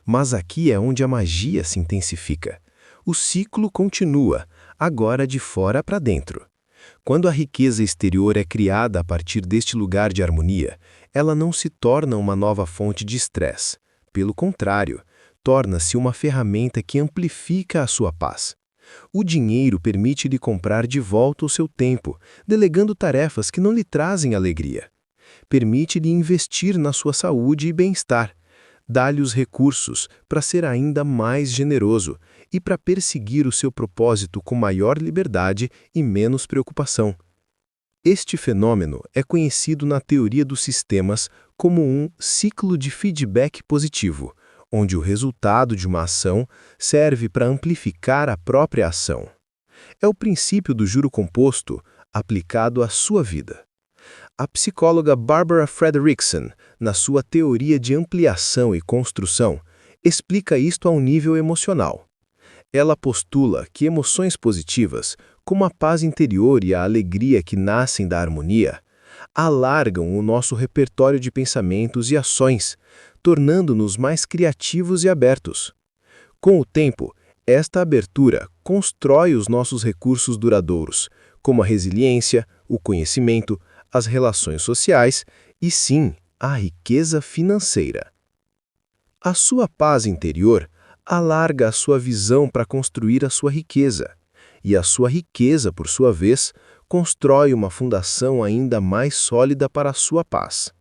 Mas aqui é onde a magia se intensifica. O ciclo continua, agora de fora para dentro. Quando a riqueza exterior é criada a partir deste lugar de harmonia, ela não se torna uma nova fonte de estresse. Pelo contrário, torna-se uma ferramenta que amplifica a sua paz. O dinheiro permite-lhe comprar de volta o seu tempo, delegando tarefas que não lhe trazem alegria. Permite-lhe investir na sua saúde e bem-estar. Dá-lhe os recursos para ser ainda mais generoso e para perseguir o seu propósito com maior liberdade e menos preocupação. Este fenômeno é conhecido na teoria dos sistemas como um ciclo de feedback positivo, onde o resultado de uma ação serve para amplificar a própria ação. É o princípio do juro composto aplicado à sua vida. A psicóloga Barbara Fredrickson, na sua teoria de ampliação e construção, explica isto a um nível emocional. Ela postula que emoções positivas, como a paz interior e a alegria que nascem da harmonia, alargam o nosso repertório de pensamentos e ações, tornando-nos mais criativos e abertos. Com o tempo, esta abertura constrói os nossos recursos duradouros, como a resiliência, o conhecimento, as relações sociais e, sim, a riqueza financeira. A sua paz interior alarga a sua visão para construir a sua riqueza, e a sua riqueza, por sua vez, constrói uma fundação ainda mais sólida para a sua paz.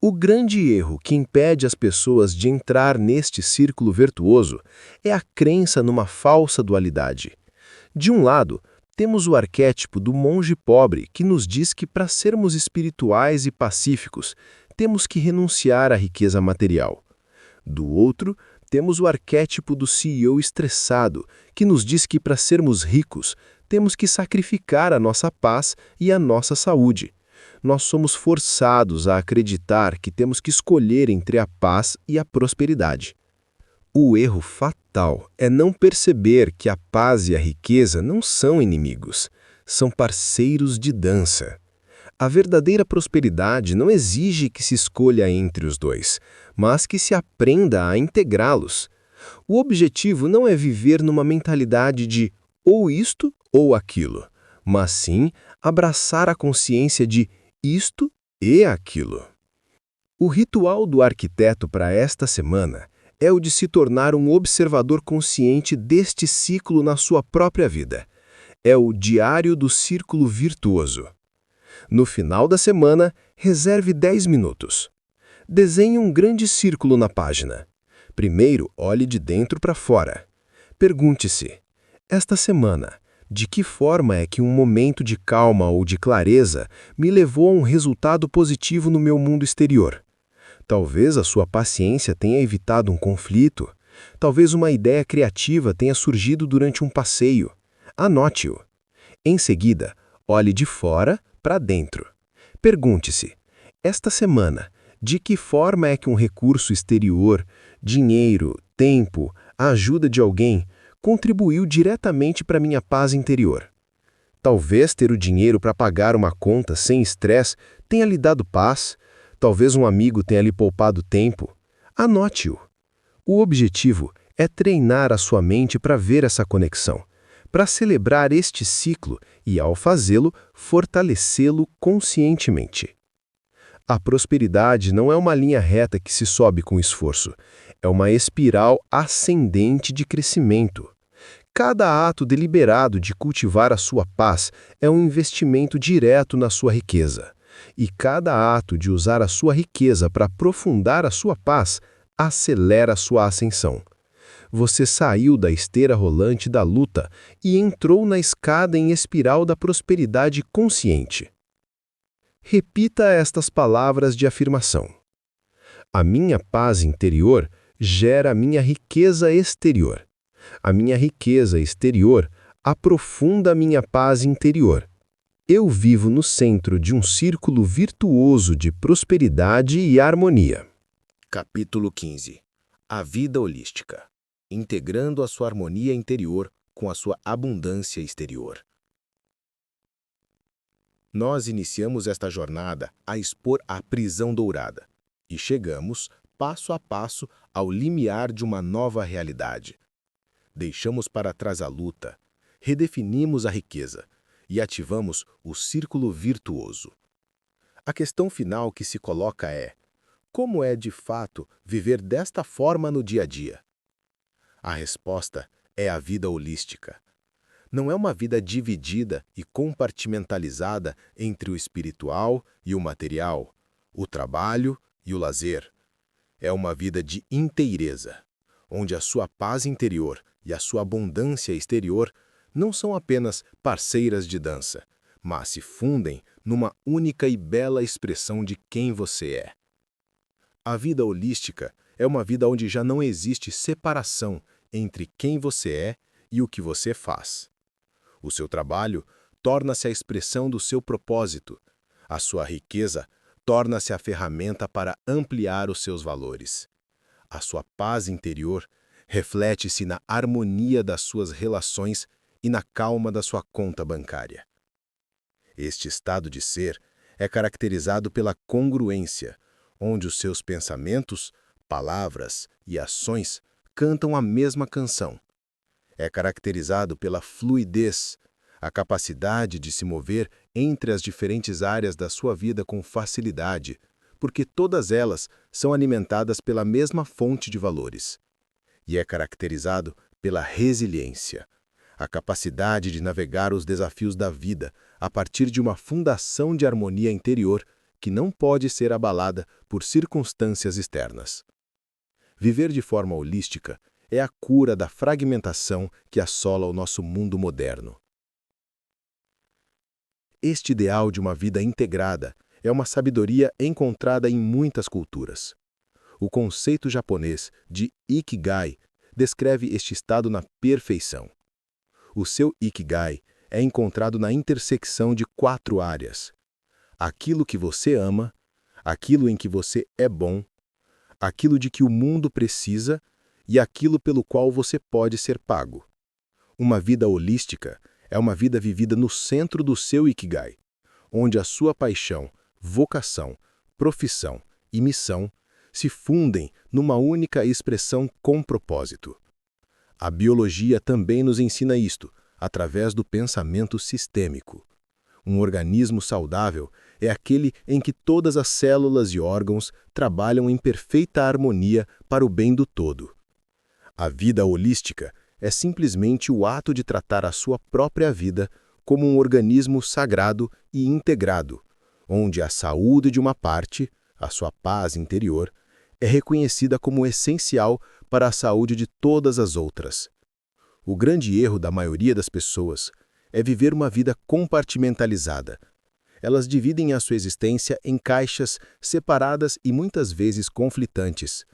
O grande erro que impede as pessoas de entrar neste círculo virtuoso é a crença numa falsa dualidade. De um lado, temos o arquétipo do monge pobre que nos diz que para sermos espirituais e pacíficos, temos que renunciar à riqueza material. Do outro, temos o arquétipo do CEO estressado, que nos diz que para sermos ricos, temos que sacrificar a nossa paz e a nossa saúde. Nós somos forçados a acreditar que temos que escolher entre a paz e a prosperidade. O erro fatal é não perceber que a paz e a riqueza não são inimigos, são parceiros de dança. A verdadeira prosperidade não exige que se escolha entre os dois, mas que se aprenda a integrá-los. O objetivo não é viver numa mentalidade de ou isto ou aquilo, mas sim abraçar a consciência de isto e aquilo. O ritual do arquiteto para esta semana é o de se tornar um observador consciente deste ciclo na sua própria vida. É o diário do círculo virtuoso. No final da semana, reserve 10 minutos. Desenhe um grande círculo na página. Primeiro, olhe de dentro para fora. Pergunte-se: esta semana, de que forma é que um momento de calma ou de clareza me levou a um resultado positivo no meu mundo exterior? Talvez a sua paciência tenha evitado um conflito. Talvez uma ideia criativa tenha surgido durante um passeio. Anote-o. Em seguida, olhe de fora para dentro. Pergunte-se: esta semana, de que forma é que um recurso exterior, dinheiro, tempo, a ajuda de alguém, contribuiu diretamente para minha paz interior? Talvez ter o dinheiro para pagar uma conta sem estresse tenha lhe dado paz. Talvez um amigo tenha lhe poupado tempo. Anote-o. O objetivo é treinar a sua mente para ver essa conexão, para celebrar este ciclo e, ao fazê-lo, fortalecê-lo conscientemente. A prosperidade não é uma linha reta que se sobe com esforço, é uma espiral ascendente de crescimento. Cada ato deliberado de cultivar a sua paz é um investimento direto na sua riqueza. E cada ato de usar a sua riqueza para aprofundar a sua paz acelera a sua ascensão. Você saiu da esteira rolante da luta e entrou na escada em espiral da prosperidade consciente. Repita estas palavras de afirmação. A minha paz interior gera a minha riqueza exterior. A minha riqueza exterior aprofunda a minha paz interior. Eu vivo no centro de um círculo virtuoso de prosperidade e harmonia. Capítulo 15. A vida holística. Integrando a sua harmonia interior com a sua abundância exterior. Nós iniciamos esta jornada a expor a prisão dourada e chegamos, passo a passo, ao limiar de uma nova realidade. Deixamos para trás a luta, redefinimos a riqueza e ativamos o círculo virtuoso. A questão final que se coloca é: como é de fato viver desta forma no dia a dia? A resposta é a vida holística. Não é uma vida dividida e compartimentalizada entre o espiritual e o material, o trabalho e o lazer. É uma vida de inteireza, onde a sua paz interior e a sua abundância exterior não são apenas parceiras de dança, mas se fundem numa única e bela expressão de quem você é. A vida holística é uma vida onde já não existe separação entre quem você é e o que você faz. O seu trabalho torna-se a expressão do seu propósito. A sua riqueza torna-se a ferramenta para ampliar os seus valores. A sua paz interior reflete-se na harmonia das suas relações e na calma da sua conta bancária. Este estado de ser é caracterizado pela congruência, onde os seus pensamentos, palavras e ações cantam a mesma canção. É caracterizado pela fluidez, a capacidade de se mover entre as diferentes áreas da sua vida com facilidade, porque todas elas são alimentadas pela mesma fonte de valores. E é caracterizado pela resiliência, a capacidade de navegar os desafios da vida a partir de uma fundação de harmonia interior que não pode ser abalada por circunstâncias externas. Viver de forma holística é a cura da fragmentação que assola o nosso mundo moderno. Este ideal de uma vida integrada é uma sabedoria encontrada em muitas culturas. O conceito japonês de Ikigai descreve este estado na perfeição. O seu Ikigai é encontrado na intersecção de 4 áreas: aquilo que você ama, aquilo em que você é bom, aquilo de que o mundo precisa e aquilo pelo qual você pode ser pago. Uma vida holística é uma vida vivida no centro do seu Ikigai, onde a sua paixão, vocação, profissão e missão se fundem numa única expressão com propósito. A biologia também nos ensina isto, através do pensamento sistêmico. Um organismo saudável é aquele em que todas as células e órgãos trabalham em perfeita harmonia para o bem do todo. A vida holística é simplesmente o ato de tratar a sua própria vida como um organismo sagrado e integrado, onde a saúde de uma parte, a sua paz interior, é reconhecida como essencial para a saúde de todas as outras. O grande erro da maioria das pessoas é viver uma vida compartimentalizada. Elas dividem a sua existência em caixas separadas e muitas vezes conflitantes.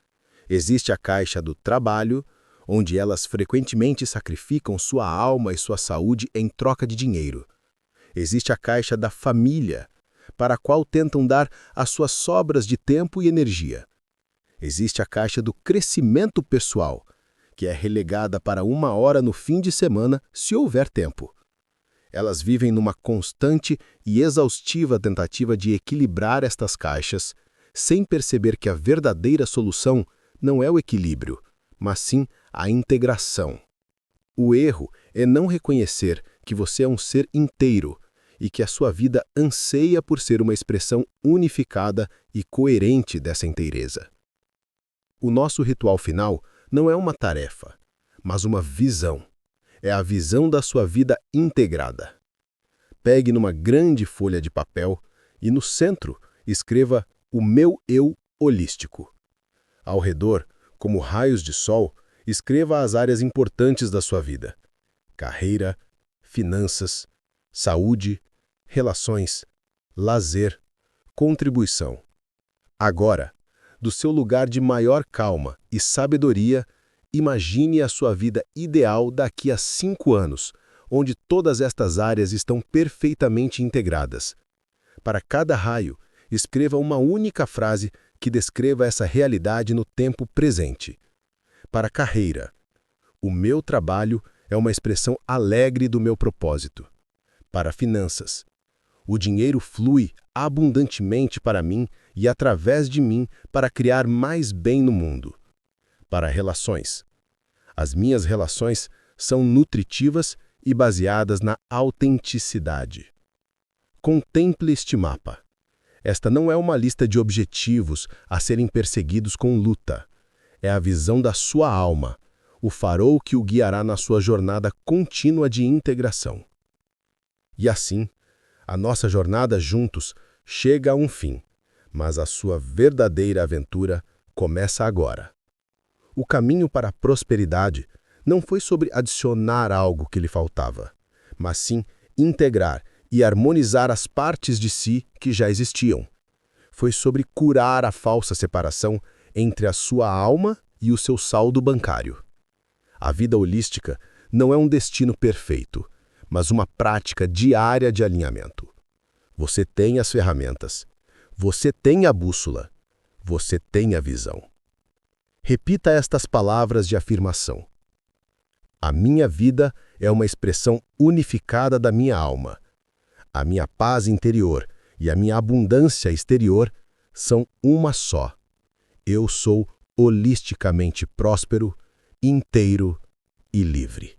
Existe a caixa do trabalho, onde elas frequentemente sacrificam sua alma e sua saúde em troca de dinheiro. Existe a caixa da família, para a qual tentam dar as suas sobras de tempo e energia. Existe a caixa do crescimento pessoal, que é relegada para 1 hora no fim de semana, se houver tempo. Elas vivem numa constante e exaustiva tentativa de equilibrar estas caixas, sem perceber que a verdadeira solução não é o equilíbrio, mas sim a integração. O erro é não reconhecer que você é um ser inteiro e que a sua vida anseia por ser uma expressão unificada e coerente dessa inteireza. O nosso ritual final não é uma tarefa, mas uma visão. É a visão da sua vida integrada. Pegue numa grande folha de papel e no centro escreva o meu eu holístico. Ao redor, como raios de sol, escreva as áreas importantes da sua vida: carreira, finanças, saúde, relações, lazer, contribuição. Agora, do seu lugar de maior calma e sabedoria, imagine a sua vida ideal daqui a 5 anos, onde todas estas áreas estão perfeitamente integradas. Para cada raio, escreva uma única frase que descreva essa realidade no tempo presente. Para a carreira, o meu trabalho é uma expressão alegre do meu propósito. Para finanças, o dinheiro flui abundantemente para mim e através de mim para criar mais bem no mundo. Para relações, as minhas relações são nutritivas e baseadas na autenticidade. Contemple este mapa. Esta não é uma lista de objetivos a serem perseguidos com luta. É a visão da sua alma, o farol que o guiará na sua jornada contínua de integração. E assim, a nossa jornada juntos chega a um fim, mas a sua verdadeira aventura começa agora. O caminho para a prosperidade não foi sobre adicionar algo que lhe faltava, mas sim integrar e harmonizar as partes de si que já existiam. Foi sobre curar a falsa separação entre a sua alma e o seu saldo bancário. A vida holística não é um destino perfeito, mas uma prática diária de alinhamento. Você tem as ferramentas, você tem a bússola, você tem a visão. Repita estas palavras de afirmação. A minha vida é uma expressão unificada da minha alma. A minha paz interior e a minha abundância exterior são uma só. Eu sou holisticamente próspero, inteiro e livre.